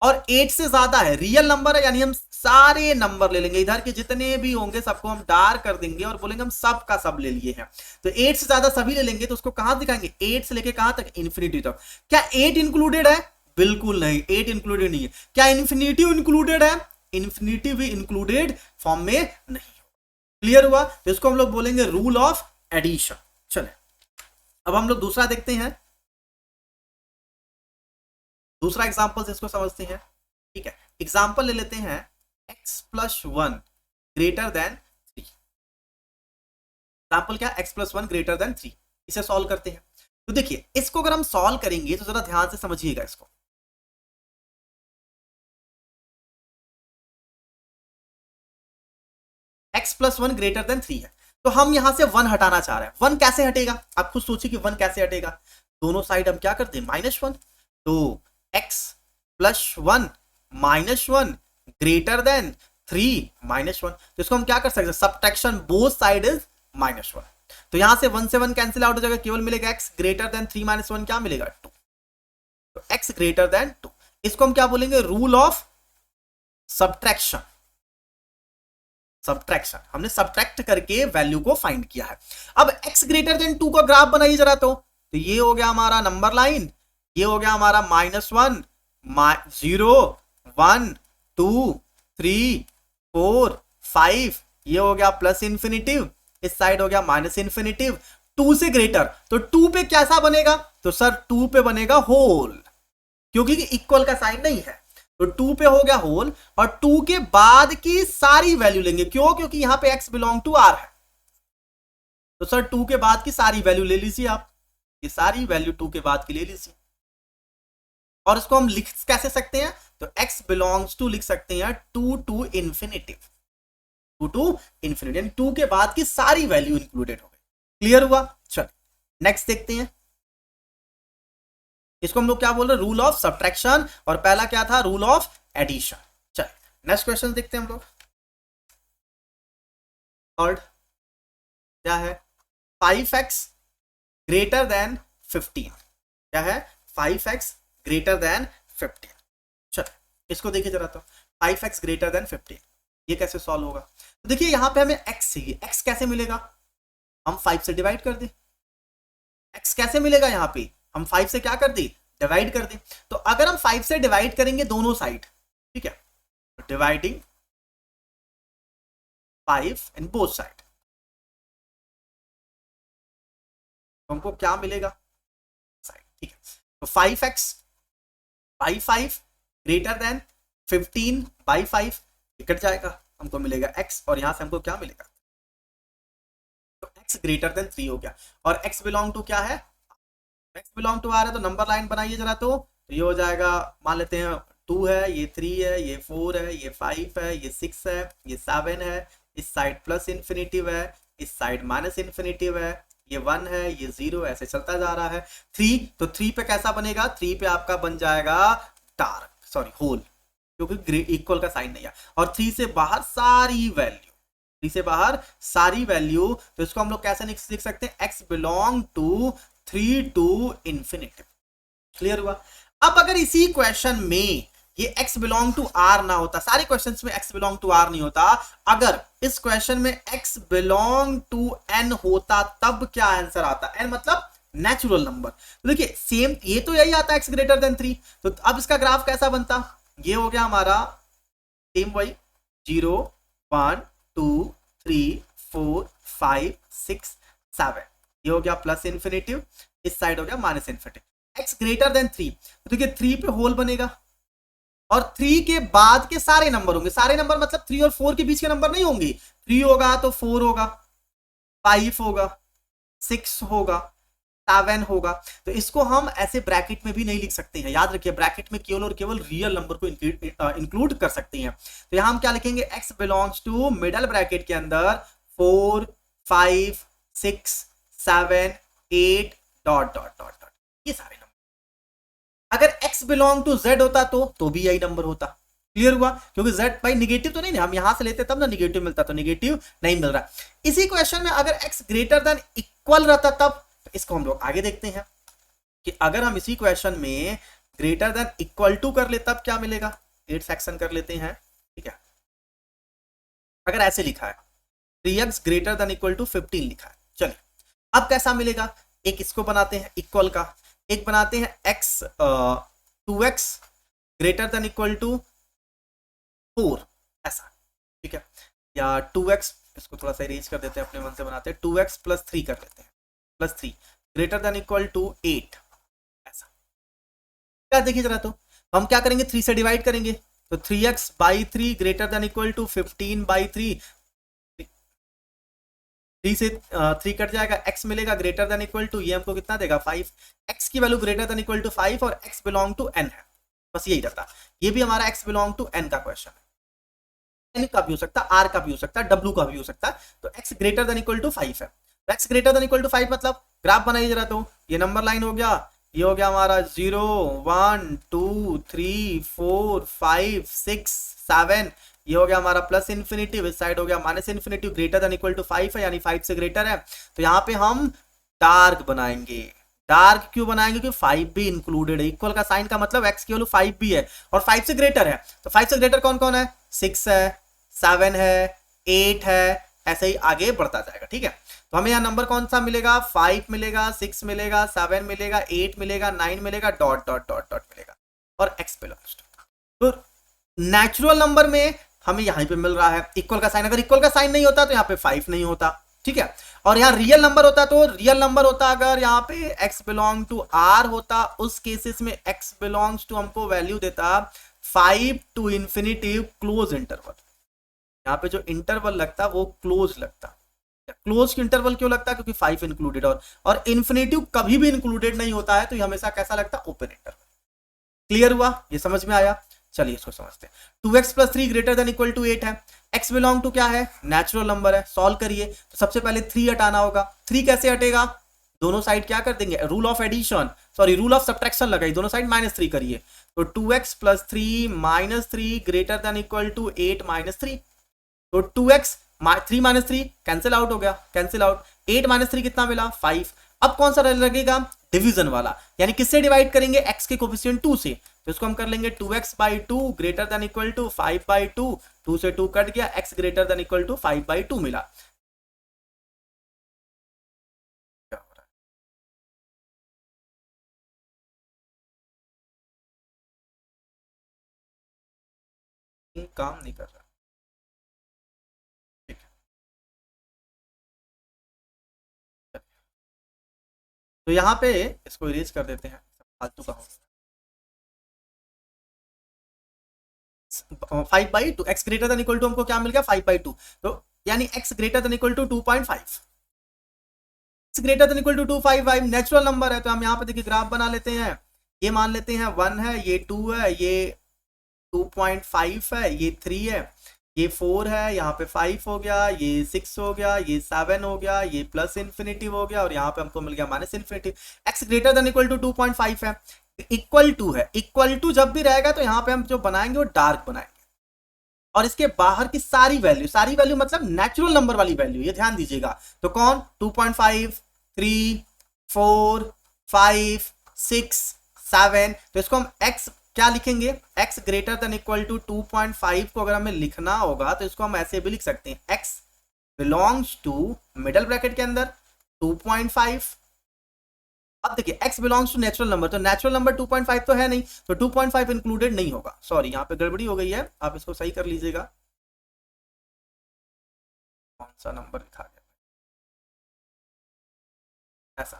और 8 से ज्यादा है, रियल नंबर है, यानी हम सारे नंबर ले लेंगे, इधर के जितने भी होंगे सबको हम डार्क कर देंगे और बोलेंगे हम सब का सब ले लिए हैं। तो 8 से ज्यादा सभी ले लेंगे, तो उसको कहां दिखाएंगे, 8 से लेके कहां तक, इन्फिनिटी तक। क्या 8 इंक्लूडेड है, बिल्कुल नहीं, 8 इंक्लूडेड नहीं है। क्या इन्फिनिटी इंक्लूडेड है, इन्फिनिटी भी इंक्लूडेड फॉर्म में नहीं। क्लियर हुआ, तो इसको हम लोग बोलेंगे रूल ऑफ एडिशन। चले, अब हम लोग दूसरा देखते हैं, दूसरा एग्जांपल से इसको समझते हैं, ठीक है। एग्जांपल ले लेते हैं x + 1 ग्रेटर देन 3। एग्जांपल क्या, x + 1 ग्रेटर देन 3, इसे सॉल्व करते हैं। तो देखिए, इसको अगर हम सॉल्व करेंगे तो जरा ध्यान से समझिएगा इसको, x + 1 ग्रेटर देन 3 है, तो हम यहां से 1 हटाना चाह रहे हैं। 1 कैसे हटेगा, आप खुद सोचिए कि 1 कैसे हटेगा, दोनों साइड हम क्या करते हैं, -1, तो x + 1 -1 ग्रेटर देन 3 -1, तो इसको हम क्या कर सकते हैं, सब्ट्रैक्शन, बोथ साइड इज -1, तो यहां से 1 से 1 कैंसिल आउट हो जाएगा, केवल मिलेगा x ग्रेटर देन 3 - 1 क्या मिलेगा, 2, तो x ग्रेटर देन 2। इसको हम क्या बोलेंगे, रूल ऑफ सब्ट्रैक्शन। सब्ट्रैक्शन, हमने सब्ट्रैक्ट करके वैल्यू को फाइंड किया है। अब x ग्रेटर देन 2 का ग्राफ बनाइए जरा। तो ये हो गया हमारा नंबर लाइन, ये हो गया हमारा -1 0 1 2 3 4 5, ये हो गया प्लस इन्फिनिटिव, इस साइड हो गया माइनस इन्फिनिटिव। 2 से ग्रेटर, तो 2 पे कैसा बनेगा, तो सर 2 पे बनेगा होल, क्योंकि इक्वल का साइन नहीं है, तो 2 पे हो गया होल। और 2 के बाद की सारी वैल्यू लेंगे, क्यों, क्योंकि यहां पे x बिलोंग टू r है, तो सर 2 के बाद की सारी वैल्यू ले लीजिए आप, ये सारी वैल्यू 2 के बाद की ले लीजिए। और इसको हम लिख कैसे सकते हैं, तो x बिलोंग्स टू लिख सकते हैं 2 टू इंफिनिटिव, 2 टू इंफिनिटी, यानी 2 के बाद की सारी वैल्यू इंक्लूडेड हो गई। क्लियर हुआ। चल नेक्स्ट देखते हैं, इसको हम लोग क्या बोल रहे हैं, रूल ऑफ सब्ट्रैक्शन, और पहला क्या था, रूल ऑफ एडिशन। चल नेक्स्ट क्वेश्चन देखते हैं हम लोग। थर्ड क्या है, 5x ग्रेटर देन 15, क्या है 5x ग्रेटर देन 15। चल इसको देखिए जरा, तो 5x ग्रेटर देन 15 ये कैसे सॉल्व होगा। तो देखिए यहां पे हमें x चाहिए, x कैसे मिलेगा, हम 5 से डिवाइड कर दे। x कैसे मिलेगा, यहां पे हम 5 से क्या कर दे, डिवाइड कर दे। तो अगर हम 5 से डिवाइड करेंगे दोनों साइड, ठीक है, डिवाइडिंग 5 इन बोथ साइड, तो हमको क्या मिलेगा, साइड, ठीक है। तो 5x by 5 greater than 15 by 5, cut जाएगा, हमको मिलेगा x, और यहां से हमको क्या मिलेगा, तो x ग्रेटर देन 3 हो गया। और x बिलोंग टू क्या है, x बिलोंग टू आ रहा है, तो नंबर लाइन बनाइए जरा। तो ये हो जाएगा, मान लेते हैं 2 है, ये 3 है, ये 4 है, ये 5 है, ये 6 है, ये 7 है, इस साइड प्लस इन्फिनिटिव है, इस साइड माइनस इन्फिनिटिव है, ये 1 है, ये 0, ऐसे चलता जा रहा है। 3, तो 3 पे कैसा बनेगा, 3 पे आपका बन जाएगा डार्क, सॉरी होल, क्योंकि इक्वल का साइन नहीं है। और 3 से बाहर सारी वैल्यू, 3 से बाहर सारी वैल्यू, तो इसको हम लोग कैसे लिख सकते हैं, x belong to 3 to infinity. Clear हुआ। अब अगर इसी क्वेश्चन में ये x बिलोंग टू r ना होता, सारे क्वेश्चंस में x बिलोंग टू r नहीं होता, अगर इस क्वेश्चन में x बिलोंग टू n होता, तब क्या आंसर आता, n मतलब नेचुरल नंबर। तो देखिए सेम, ये तो यही आता है x ग्रेटर देन 3, तो अब इसका ग्राफ कैसा बनता, ये हो गया हमारा सेम वही 0 1 2 3 4 5 6 7, ये हो गया प्लस इन्फिनिटिव, इस साइड हो गया minus infinitive. x greater then 3, तो देखिए 3 पे होल बनेगा, और 3 के बाद के सारे नंबर होंगे, सारे नंबर मतलब 3 और 4 के बीच के नंबर नहीं होंगे, 3 होगा तो 4 होगा, 5 होगा, 6 होगा, 7 होगा। तो इसको हम ऐसे ब्रैकेट में भी नहीं लिख सकते हैं, याद रखिए ब्रैकेट में केवल और केवल रियल नंबर को इंक्लूड कर सकते हैं। तो यहां हम क्या लिखेंगे, x belongs to middle bracket के अंदर 4 5 6 7 8 डॉट डॉट डॉट डॉट, ये सारे नंबर। अगर x बिलोंग टू z होता तो भी यही नंबर होता। क्लियर हुआ, क्योंकि z भाई निगेटिव तो नहीं, हम यहां से लेते तब ना निगेटिव मिलता, तो निगेटिव नहीं मिल रहा। इसी क्वेश्चन में अगर x ग्रेटर देन इक्वल रहता तब, तो इसको हम लोग आगे देखते हैं कि अगर हम इसी क्वेश्चन में ग्रेटर देन इक्वल टू कर ले तब क्या मिलेगा। 8 सेक्शन कर लेते हैं, ठीक है। अगर ऐसे लिखा है 3x greater than equal to 15 लिखा है, चलिए अब कैसा मिलेगा, एक इसको बनाते हैं इक्वल का, एक बनाते हैं x 2x greater than equal to 4, ऐसा, ठीक है। या 2x, इसको थोड़ा सा इरेज कर देते हैं, अपने मन से बनाते हैं, 2x प्लस 3 कर लेते हैं, plus 3 greater than equal to 8, ऐसा। क्या देखिए जरा, तो हम क्या करेंगे, 3 से डिवाइड करेंगे, तो 3x by 3 greater than equal to 15 by 3, 3 से 3 कट जाएगा, x मिलेगा ग्रेटर देन इक्वल टू, ये हमको कितना देगा 5, x की value greater than equal to 5, और x बिलोंग टू n है, बस यही रहता। ये भी हमारा x बिलोंग टू n का क्वेश्चन है, n का भी हो सकता है, r का भी हो सकता है, w का भी हो सकता है। तो x greater than equal to 5 है, तो x greater than equal to 5 मतलब ग्राफ बनाइए जरा। तो ये नंबर लाइन हो गया, ये हो गया हमारा 0 1 2 3 4 5 6 7, ये हो गया हमारा प्लस इन्फिनिटिव, इस साइड हो गया minus infinitive, greater than equal to 5 है, यानी 5 से ग्रेटर है। तो यहाँ पे हम डार्क बनाएंगे, डार्क क्यों बनाएंगे? क्योंकि 5 भी इंक्लूडेड है। इक्वल का साइन का मतलब x की वैल्यू 5 भी है और 5 से ग्रेटर है। तो 5 से ग्रेटर कौन कौन है? 6 है, 7 है, 8 है, ऐसे ही आगे बढ़ता जाएगा। ठीक है, तो हमें यहाँ नंबर कौन सा मिलेगा? 5 मिलेगा, 6 मिलेगा, 7 मिलेगा, 8 मिलेगा, 9 मिलेगा, डॉट डॉट डॉट डॉट मिलेगा और x बिलोंग्स टू। तो नेचुरल नंबर में हमें यहां पे मिल रहा है इक्वल का साइन। अगर इक्वल का साइन नहीं होता तो यहाँ पे 5 नहीं होता। ठीक है, और यहाँ रियल नंबर होता तो रियल नंबर होता अगर यहाँ पे x बिलोंग टू r होता, उस केसेस में x बिलोंग्स टू हमको वैल्यू देता 5 टू इंफिनिटिव क्लोज इंटरवल। यहाँ पे जो इंटरवल लगता वो क्लोज लगता। क्लोज इंटरवल क्यों लगता? क्योंकि 5 इंक्लूडेड और इन्फिनिटिव कभी भी इंक्लूडेड नहीं होता है, तो ये हमेशा कैसा लगता? Open interval. क्लियर हुआ? ये समझ में आया? चलिए इसको समझते हैं। 2x plus 3 greater than equal to 8 है। x बिलोंग टू क्या है? नेचुरल नंबर है। सॉल्व करिए तो सबसे पहले 3 हटाना होगा। 3 कैसे हटेगा? दोनों साइड क्या कर देंगे? Rule of addition, sorry rule of subtraction लगाइए, दोनों साइड -3 करिए। तो 2x plus 3 -3 greater than equal to 8 -3। तो 2x 3 -3 कैंसिल आउट हो गया, कैंसिल आउट। 8 -3 कितना मिला? 5। अब कौन सा लगेगा? डिवीजन वाला, यानी किससे डिवाइड करेंगे? x के कोफिशिएंट 2 से। तो इसको हम कर लेंगे 2x/2 greater than equal to 5/2। 2 से 2 कट गया, x greater than equal to 5/2 मिला। क्या हो रहा है? काम नहीं कर रहा। ठीक है, तो यहाँ पे इसको इरेज कर देते हैं, फालतू का हो। 5/2 x greater than equal to हमको क्या मिल गया? 5/2। तो यानी x greater than equal to 2.5, x greater than equal to 2.5 natural number है। तो हम यहाँ पे देखिए ग्राफ बना लेते हैं। ये मान लेते हैं 1 है, ये 2 है, ये 2.5 है, ये 3 है, ये 4 है, यहाँ पे 5 हो गया, ये 6 हो गया, ये 7 हो गया, ये प्लस इन्फिनिटिव हो गया और यहाँ पे हमको मिल गया minus infinitive. x greater than equal to 2.5 है, इक्वल टू है। इक्वल टू जब भी रहेगा तो यहाँ पे हम जो बनाएंगे वो डार्क बनाएंगे और इसके बाहर की सारी वैल्यू मतलब नेचुरल नंबर वाली वैल्यू, ये ध्यान दीजिएगा। तो कौन? 2.5, 3, 4, 5, 6, 7। तो इसको हम x क्या लिखेंगे? x greater than equal to 2.5 को अगर हमें लिखना होगा तो इसको हम ऐसे भी लिख सकते हैं, x belongs to middle bracket के अंदर 2.5। अब देखिए x belongs to natural number, तो नेचुरल नंबर 2.5 तो है नहीं, तो 2.5 इंक्लूडेड नहीं होगा। सॉरी यहाँ पे गड़बड़ी हो गई है, आप इसको सही कर लीजिएगा। कौन सा नंबर लिखा गया ऐसा?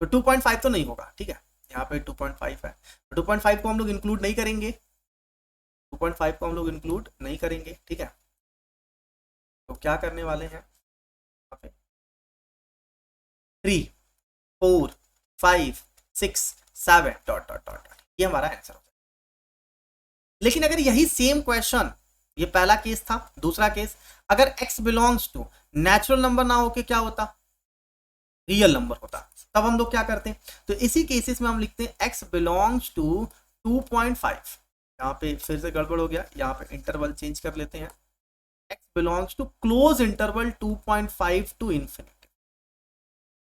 तो 2.5 तो नहीं होगा। ठीक है, यहाँ पे 2.5 है, तो 2.5 को हम लोग इंक्लूड नहीं करेंगे, 2.5 को हम लोग इंक्लूड नहीं करेंगे। ठीक है, तो क्या करने वाले हैं? 3, 4, 5, 6, 7 डॉट डॉट डॉट, ये हमारा आंसर हो जाएगा। लेकिन अगर यही सेम क्वेश्चन, ये पहला केस था, दूसरा केस, अगर x belongs to natural number ना होके क्या होता? रियल नंबर होता। तब हम लोग क्या करते हैं? तो इसी केसेस में हम लिखते हैं x बिलोंग्स टू 2.5। यहाँ पे फिर से गड़बड़ हो गया, यहाँ पे इंटरवल चेंज कर लेते हैं। x belongs to close interval 2.5 to infinity,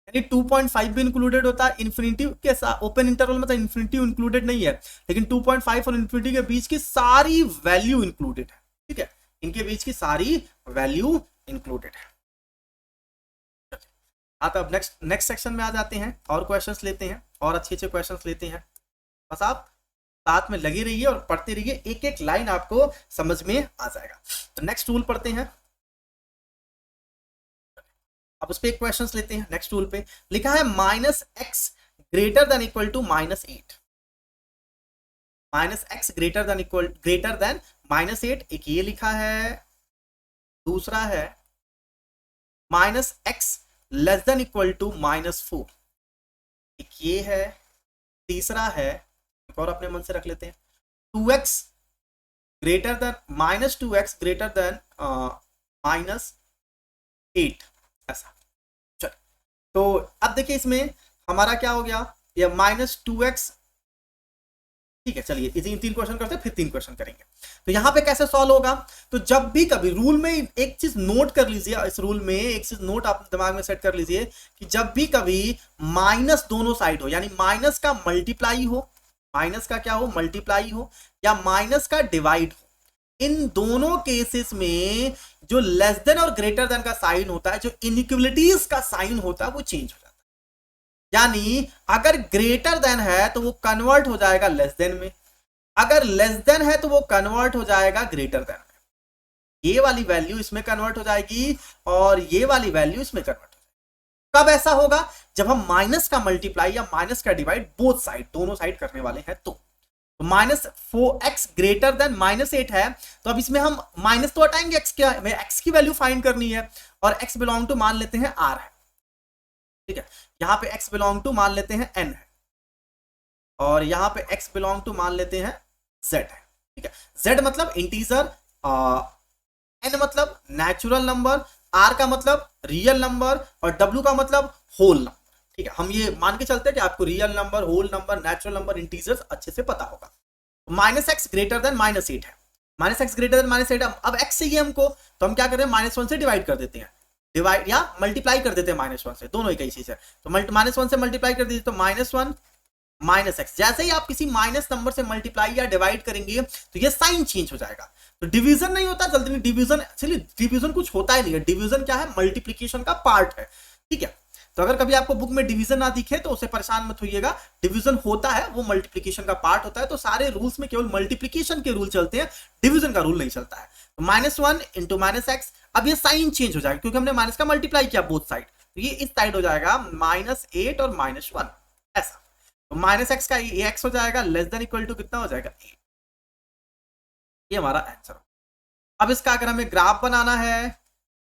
यानी 2.5 भी इंक्लूडेड होता है। इन्फिनिटी के साथ ओपन इंटरवल में तो इन्फिनिटी इंक्लूडेड नहीं है, लेकिन 2.5 और इन्फिनिटी के बीच की सारी वैल्यू इंक्लूडेड है। ठीक है, इनके बीच की सारी वैल्यू इंक्लूडेड है। तो अब नेक्स्ट सेक्शन में आ जाते हैं और क्वेश्चंस लेते हैं, और अच्छे अच्छे क्वेश्चंस लेते हैं। बस आप साथ में लगे रहिए और पढ़ते रहिए, एक एक लाइन आपको समझ में आ जाएगा। तो नेक्स्ट रूल पढ़ते हैं। अब उस पर एक क्वेश्चन लेते हैं। नेक्स्ट रूल पे लिखा है -x greater than equal to -8, -x greater than -8, एक ये लिखा है, दूसरा है -x less than equal to -4, एक ये है, तीसरा है, एक और अपने मन से रख लेते हैं, 2x greater then -2x greater than -8, ऐसा। चल, तो अब देखिए इसमें हमारा क्या हो गया, ये -2x ठीक है, चलिए इसी 3 क्वेश्चन करते हैं, फिर 3 क्वेश्चन करेंगे। तो यहां पे कैसे सॉल्व होगा, तो जब भी कभी रूल में एक चीज नोट कर लीजिए, इस रूल में एक चीज नोट आप दिमाग में सेट कर लीजिए कि जब भी कभी माइनस दोनों साइड हो, यानी माइनस का मल्टीप्लाई हो, माइनस का क्या हो, मल्टीप्लाई हो, या माइनस का डिवाइड हो, इन दोनों केसेस में जो लेस देन और ग्रेटर देन का साइन होता है, जो इनइक्वलिटीज का साइन होता है, वो चेंज हो जाता है। यानी अगर ग्रेटर देन है तो वो कन्वर्ट हो जाएगा लेस देन में, अगर लेस देन है तो वो कन्वर्ट हो जाएगा ग्रेटर देन में। ये वाली वैल्यू इसमें कन्वर्ट हो जाएगी और ये वाली वैल्यू इसमें कन्वर्ट हो जाएगी। कब ऐसा होगा, जब हम माइनस का मल्टीप्लाई या माइनस का डिवाइड बोथ साइड, दोनों साइड करने वाले हैं। तो -4x ग्रेटर देन -8 है, तो अब इसमें हम माइनस तो हटाएंगे, x क्या है, x की वैल्यू फाइंड करनी है, और x बिलोंग टू मान लेते हैं r है, ठीक है। यहां पे x बिलोंग टू मान लेते हैं n है, और यहां पे x बिलोंग टू मान लेते हैं z है, ठीक है। z मतलब इंटीजर, n मतलब नेचुरल नंबर, r का मतलब रियल नंबर, और w का मतलब होल नंबर, ठीक है। हम ये मान के चलते हैं कि आपको real number, whole number, natural number, integers अच्छे से पता होगा। -x ग्रेटर देन -8 है, -x ग्रेटर देन -8, अब x चाहिए हमको, तो हम क्या करें, -1 से डिवाइड कर देते हैं, डिवाइड या मल्टीप्लाई कर देते हैं -1 से, दोनों एक ही चीज है। तो -1 से मल्टीप्लाई कर दीजिए, तो -1 -x। जैसे ही आप किसी माइनस नंबर से मल्टीप्लाई या डिवाइड करेंगे तो ये साइन चेंज हो जाएगा। तो डिवीजन नहीं होता जल्दी में, डिवीजन चलिए, डिवीजन कुछ होता ही नहीं है, डिवीजन क्या है, मल्टीप्लीकेशन का पार्ट है, ठीक है। तो अगर कभी आपको बुक में डिवीजन ना दिखे तो उसे परेशान मत होइएगा, डिवीजन होता है, वो मल्टीप्लीकेशन का पार्ट होता है। तो सारे रूल्स में केवल मल्टीप्लीकेशन के रूल चलते हैं, डिवीजन का रूल नहीं चलता है। तो -1 इंटू -x, अब ये साइन चेंज हो जाएगा क्योंकि हमने माइनस का मल्टीप्लाई किया बोथ साइड, तो ये इस साइड हो जाएगा -8 और -1 ऐसा। तो -x का ये x हो जाएगा, लेस देन इक्वल टू कितना हो जाएगा, 8। ये हमारा आंसर। अब इसका अगर हमें ग्राफ बनाना है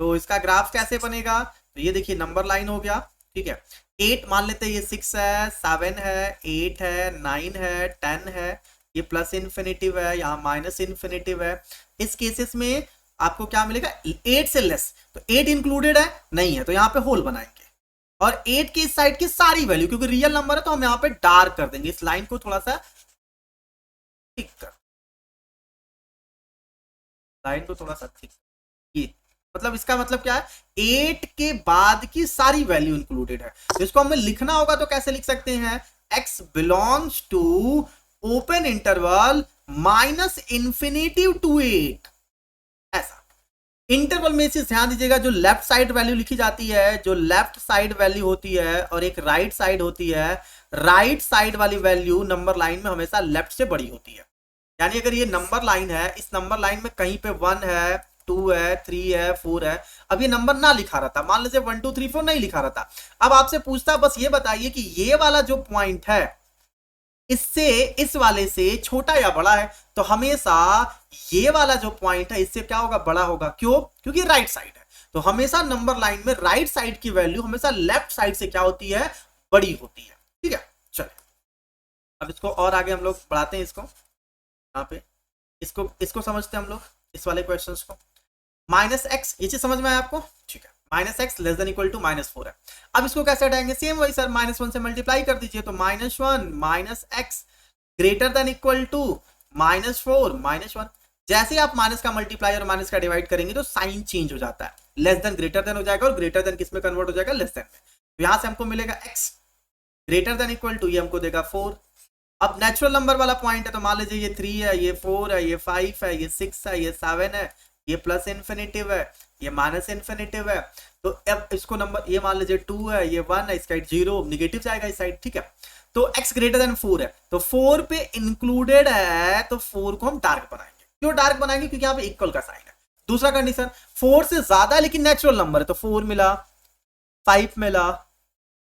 तो इसका ग्राफ कैसे बनेगा, तो ये देखिए नंबर लाइन हो गया, ठीक है। 8 मान लेते हैं, ये 6 है, 7 है, 8 है, 9 है, 10 है, ये प्लस इन्फिनिटिव है, यहाँ माइनस इन्फिनिटिव है। इस केसेस में आपको क्या मिलेगा, 8 से लेस, तो 8 इंक्लूडेड है नहीं है, तो यहाँ पे होल बनाएंगे, और 8 की इस साइड की सारी वैल्यू, क्योंकि रियल नंबर है तो हम यहाँ पे डार्क कर देंगे, इस लाइन को थोड़ा सा थिक कर, लाइन को थोड़ा सा थिक, ये मतलब इसका मतलब क्या है, 8 के बाद की सारी वैल्यू इंक्लूडेड है। तो इसको हमें लिखना होगा तो कैसे लिख सकते हैं, x belongs to open interval -∞ to 8, ऐसा। इंटरवल में चीज ध्यान दीजिएगा, जो लेफ्ट साइड वैल्यू लिखी जाती है, जो लेफ्ट साइड वैल्यू होती है और एक राइट साइड होती है, राइट साइड वाली वैल्यू नंबर लाइन में हमेशा लेफ्ट से बड़ी होती है। यानी अगर ये नंबर लाइन है, इस नंबर लाइन में कहीं पे 1 है, 2 है, 3 है, 4 है, अब ये नंबर ना लिखा रहा था, मान लीजिए 1 2 3 4 नहीं लिखा रहा था। अब आपसे पूछता, बस ये बताइए कि ये वाला जो पॉइंट है इससे, इस वाले से छोटा या बड़ा है, तो हमेशा ये वाला जो पॉइंट है इससे क्या होगा, बड़ा होगा। क्यों, क्योंकि राइट साइड है। तो हमेशा नंबर लाइन में राइट साइड की वैल्यू हमेशा लेफ्ट साइड से क्या होती है, बड़ी होती है, ठीक है। चलिए अब इसको और आगे हम लोग बढ़ाते हैं, इसको यहाँ पे इसको समझते हैं हम लोग, इस वाले क्वेश्चंस को। -x, ये चीज समझ में आया आपको, ठीक है। -x less than equal to -4 है। अब इसको कैसे हटाएंगे, सेम वही सर, -1 से मल्टीप्लाई कर दीजिए, तो -1 -x greater than equal to -4 -1। जैसे ही आप माइनस का मल्टीप्लाई और माइनस का डिवाइड करेंगे तो साइन चेंज हो जाता है, लेस देन ग्रेटर देन हो जाएगा, और ग्रेटर देन किस में कन्वर्ट हो जाएगा, लेस देन में। तो यहां से हमको मिलेगा x greater than equal to, ये हमको देगा 4। अब नेचुरल नंबर वाला पॉइंट है, तो मान लीजिए ये 3 है, ये 4 है, ये 5 है, ये 6 है, ये 7 है, ये प्लस इन्फिनिटिव है, ये माइनस इन्फिनिटिव है। तो अब इसको नंबर, ये मान लीजिए 2 है, ये 1 है, इस साइड 0, निगेटिव जाएगा इस साइड, ठीक है। तो x ग्रेटर देन 4 है, तो 4 पे इंक्लूडेड है, तो 4 को हम डार्क बनाएंगे। क्यों डार्क बनाएंगे, क्योंकि यहाँ पे इक्वल का साइन है। दूसरा कंडीशन, 4 से ज्यादा है लेकिन नेचुरल नंबर है, तो 4 मिला, 5 मिला,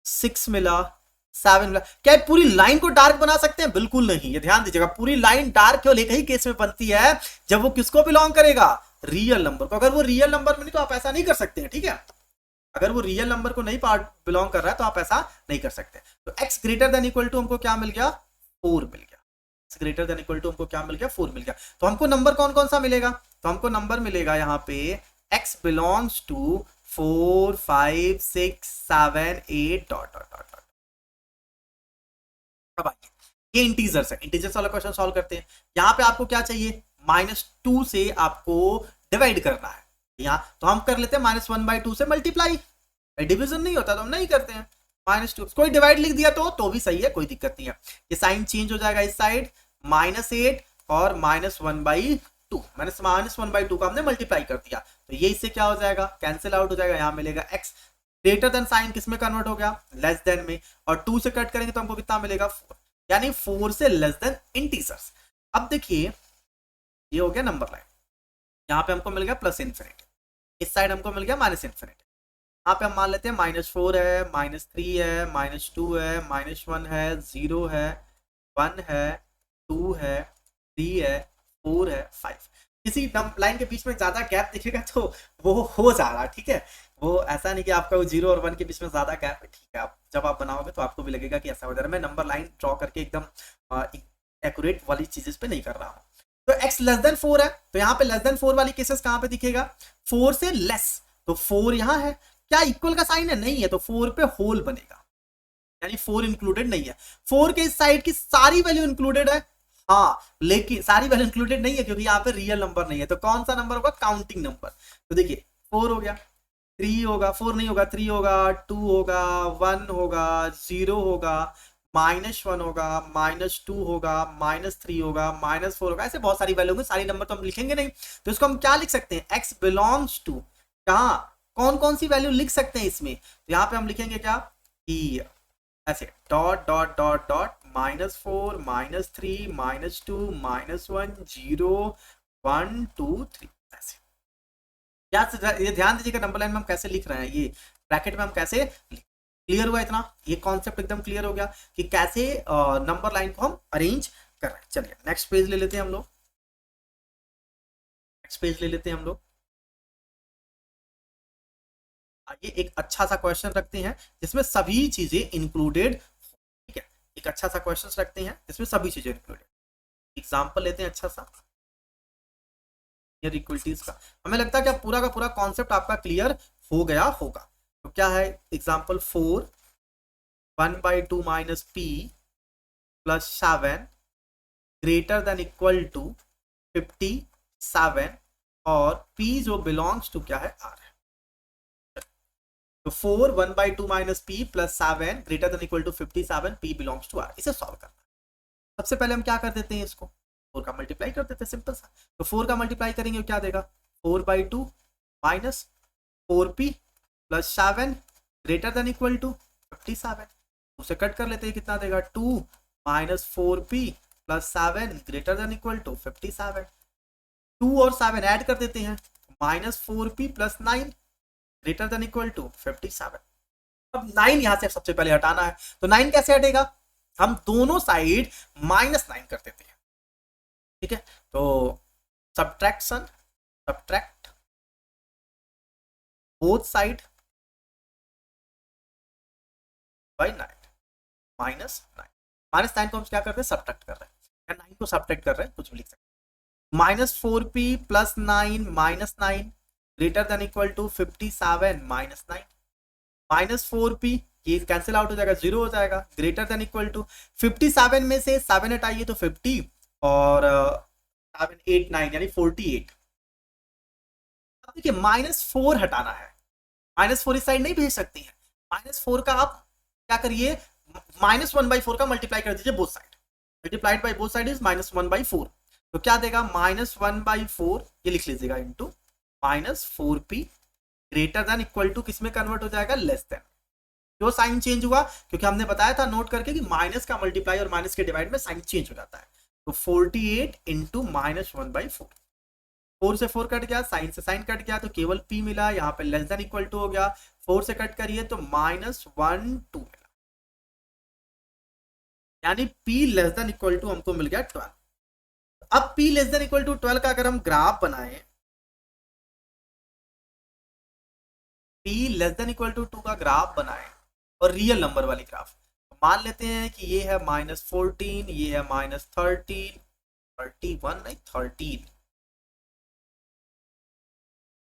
6 मिला, 7 मिला। क्या पूरी लाइन को डार्क बना सकते हैं, बिल्कुल नहीं। ये ध्यान दीजिएगा, पूरी लाइन डार्क केवल एक ही केस में बनती है, जब वो किसको बिलोंग करेगा, रियल नंबर को। अगर वो रियल नंबर में नहीं तो आप ऐसा नहीं कर सकते हैं, ठीक है। अगर वो रियल नंबर को नहीं पार्ट बिलोंग कर रहा है तो आप ऐसा नहीं कर सकते। तो x greater than equal to हमको क्या मिल गया, 4 मिल गया। x greater than equal to हमको क्या मिल गया, 4 मिल गया। तो हमको नंबर कौन कौन सा मिलेगा, तो हमको नंबर मिलेगा यहाँ पे x belongs to 4 5 6 7 8 dot dot dot. अब आइए ये इंटीजर्स है, इंटीजर्स वाला क्वेश्चन सॉल्व करते हैं। यहाँ पे आपको क्या चाहिए, -2 से आपको डिवाइड करना है। यहाँ तो हम कर लेते हैं -1/2 से मल्टीप्लाई, डिविजन नहीं होता तो हम नहीं करते हैं। -2 कोई डिवाइड लिख दिया तो भी सही है, कोई दिक्कत नहीं है। ये साइन चेंज हो जाएगा इस साइड, -8 और -1/2, मैंने -1/2 का हमने मल्टीप्लाई कर दिया, तो ये इससे क्या हो जाएगा, कैंसिल आउट हो जाएगा। यहाँ मिलेगा x ग्रेटर देन साइन किस में कन्वर्ट हो गया, लेस देन में, और 2 से कट करेंगे तो हमको कितना मिलेगा 4, यानी 4 से लेस देन इंटीजर्स। अब देखिए ये हो गया नंबर लाइन, यहाँ पे हमको मिल गया +∞, इस साइड हमको मिल गया -∞। यहाँ पे हम मान लेते हैं -4 है, -3 है, -2 है, -1 है, 0 है, 1 है, 2 है, 3 है, 4 है, 5। किसी लाइन के बीच में ज्यादा गैप दिखेगा तो वो हो जा रहा, ठीक है, वो ऐसा नहीं कि आपका वो 0 और 1 के बीच में ज्यादा गैप है, ठीक है। आप जब आप बनाओगे तो आपको भी लगेगा कि ऐसा हो जा रहा है। मैं नंबर लाइन ड्रॉ करके एकदम एक्यूरेट वाली चीजें पे नहीं कर रहा हूँ। तो x लेस देन 4 है, तो यहाँ पे लेस देन 4 वाली केसेस कहाँ पे दिखेगा, 4 से लेस, तो 4 यहाँ है, क्या इक्वल का साइन है, नहीं है, तो 4 पे होल बनेगा, यानी 4 इंक्लूडेड नहीं है। 4 के इस साइड की सारी वैल्यू इंक्लूडेड है, हाँ, लेकिन सारी वैल्यू इंक्लूडेड नहीं है क्योंकि यहाँ पे रियल नंबर नहीं है, तो कौन सा नंबर होगा, काउंटिंग नंबर। तो देखिए 4 हो गया, 3 होगा, 4 नहीं होगा, 3 होगा, 2 होगा, 1 होगा, 0 होगा, -1 होगा, -2 होगा, -3 होगा, -4 होगा, ऐसे बहुत सारी वैल्यू होंगी, सारी नंबर तो हम लिखेंगे नहीं, तो इसको हम क्या लिख सकते हैं, x बिलोंग्स टू, कहाँ कौन कौन सी वैल्यू लिख सकते हैं इसमें, तो यहाँ पे हम लिखेंगे क्या कि ऐसे डॉट डॉट डॉट डॉट -4 -3 -2 -1 0 1 2 3 ऐसे। ये ध्यान दीजिएगा नंबर लाइन में हम कैसे लिख रहे हैं, ये ब्रैकेट में हम कैसे, क्लियर हुआ इतना, ये कॉन्सेप्ट एकदम क्लियर हो गया कि कैसे नंबर लाइन को हम अरेंज कर रहे हैं। चलिए नेक्स्ट पेज ले लेते हैं हम लोग, नेक्स्ट पेज ले लेते हैं हम लोग। आइए एक अच्छा सा क्वेश्चन रखते हैं जिसमें सभी चीजें इंक्लूडेड, ठीक है, एक अच्छा सा क्वेश्चन रखते हैं जिसमें सभी चीजें इंक्लूडेड। एग्जांपल लेते हैं अच्छा सा नियर इक्वलिटीज का। हमें लगता है कि पूरा का पूरा कॉन्सेप्ट आपका क्लियर हो गया होगा। तो क्या है example 4 1/2 minus p plus 7 greater than equal to 57 और p जो बिलोंग्स टू क्या है r है। तो 4 1/2 minus p plus 7 greater than equal to 57 p belongs to r, इसे सॉल्व करना है। सबसे पहले हम क्या कर देते हैं, इसको 4 का मल्टीप्लाई कर देते हैं, सिंपल सा। तो 4 का मल्टीप्लाई करेंगे क्या देगा, 4/2 minus 4p plus 7 greater than equal to 57, उसे कट कर लेते हैं, कितना देगा 2 minus 4p plus 7 greater than equal to 57, 2 और 7 ऐड कर देते हैं, -4p plus 9 greater than equal to 57। अब 9 यहां से सबसे पहले हटाना है, तो 9 कैसे हटेगा, हम दोनों साइड -9 कर देते हैं, ठीक है। तो subtraction, subtract both side by 9, -9 को हम क्या कर रहे हैं, सब्ट्रैक्ट कर रहे हैं, 9 को सब्ट्रैक्ट कर रहे हैं, कुछ भी लिख सकते हैं। -4p plus 9 -9 greater than equal to 57 -9, -4p ये कैंसिल आउट हो जाएगा, 0 हो जाएगा, ग्रेटर देन इक्वल टू 57 में से 7 हटाइए तो 50 और 7 8 9 यानी 48। अब देखिए -4 हटाना है, -4 इस साइड नहीं भेज सकते हैं, -4 का आप क्या करिए, -1/4 का मल्टीप्लाई कर दीजिए both side, multiplied by both side is -1/4, तो क्या देगा -1/4 ये लिख लीजिएगा into -4p greater than equal to किस में कन्वर्ट हो जाएगा, लेस देन। क्यों साइन चेंज हुआ, क्योंकि हमने बताया था नोट करके कि माइनस का मल्टीप्लाई और माइनस के डिवाइड में साइन चेंज हो जाता है। तो 48 इंटू -1/4, 4 से 4 कट गया, साइन से साइन कट गया, तो केवल p मिला, यहाँ पे लेस देन इक्वल टू हो गया, 4 से कट करिए तो -1 2 मिला, यानी p less than equal to हमको मिल गया 12। अब p less than equal to 12 का अगर हम ग्राफ बनाए, p less than equal to 2 का ग्राफ बनाए और रियल नंबर वाली ग्राफ, मान लेते हैं कि ये है -14, ये है -13 31 नहीं 13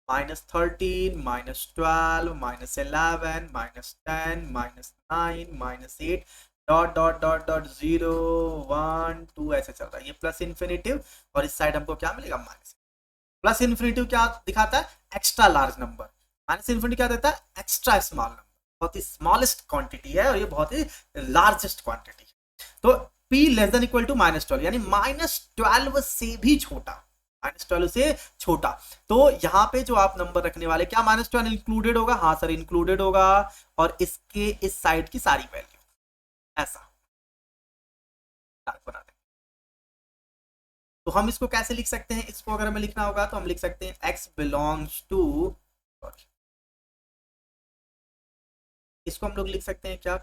-13 -12 -11 -10 -9 -8 डॉट डॉट डॉट डॉट 0 1 2 ऐसे चल रहा है, ये प्लस इन्फिनेटिव, और इस साइड हमको क्या मिलेगा माइनस। प्लस इन्फिनेटिव क्या दिखाता है, extra large number, minus infinity क्या देता है, एक्स्ट्रा स्मॉल नंबर, बहुत ही स्मॉलेस्ट क्वांटिटी है और ये बहुत ही लार्जेस्ट क्वांटिटी है। तो p less than equal to -12 यानी -12 से भी छोटा, -12 से छोटा। तो यहाँ पे जो आप नंबर रखने वाले, क्या -12 इंक्लूडेड होगा, हाँ सर इंक्लूडेड होगा, और इसके इस साइड की सारी वैल्यू ऐसा बना दें। तो हम इसको कैसे लिख सकते हैं, इसको अगर हमें लिखना होगा तो हम लिख सकते हैं x बिलोंग्स टू, इसको हम लोग लिख सकते हैं क्या,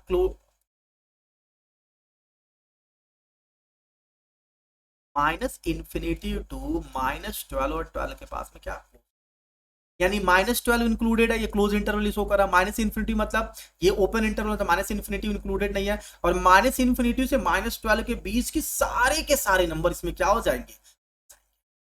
-∞ टू -12 और 12 के पास में क्या, यानी -12 इंक्लूडेड है, ये क्लोज इंटरवल शो कर रहा है, -∞ मतलब ये ओपन इंटरवल, तो -∞ इंक्लूडेड नहीं है, और -∞ से -12 के बीच की सारे के सारे नंबर इसमें क्या हो जाएंगे,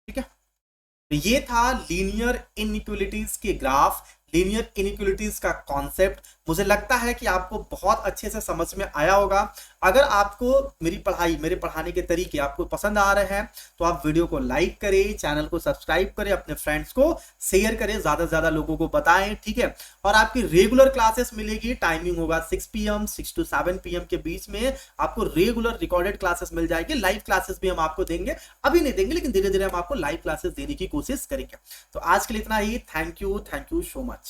ठीक है। तो ये था लीनियर इनइक्वलिटीज के ग्राफ, लीनियर इनइक्वलिटीज का कॉन्सेप्ट। मुझे लगता है कि आपको बहुत अच्छे से समझ में आया होगा। अगर आपको मेरी पढ़ाई, मेरे पढ़ाने के तरीके आपको पसंद आ रहे हैं तो आप वीडियो को लाइक करें, चैनल को सब्सक्राइब करें, अपने फ्रेंड्स को शेयर करें, ज्यादा से ज्यादा लोगों को बताएं, ठीक है। और आपकी रेगुलर क्लासेस मिलेगी, टाइमिंग होगा 6 PM 6 to 7 PM के बीच में आपको रेगुलर रिकॉर्डेड क्लासेस मिल जाएगी। लाइव क्लासेस भी हम आपको देंगे, अभी नहीं देंगे लेकिन धीरे धीरे हम आपको लाइव क्लासेस देने की कोशिश करेंगे। तो आज के लिए इतना ही, थैंक यू सो मच।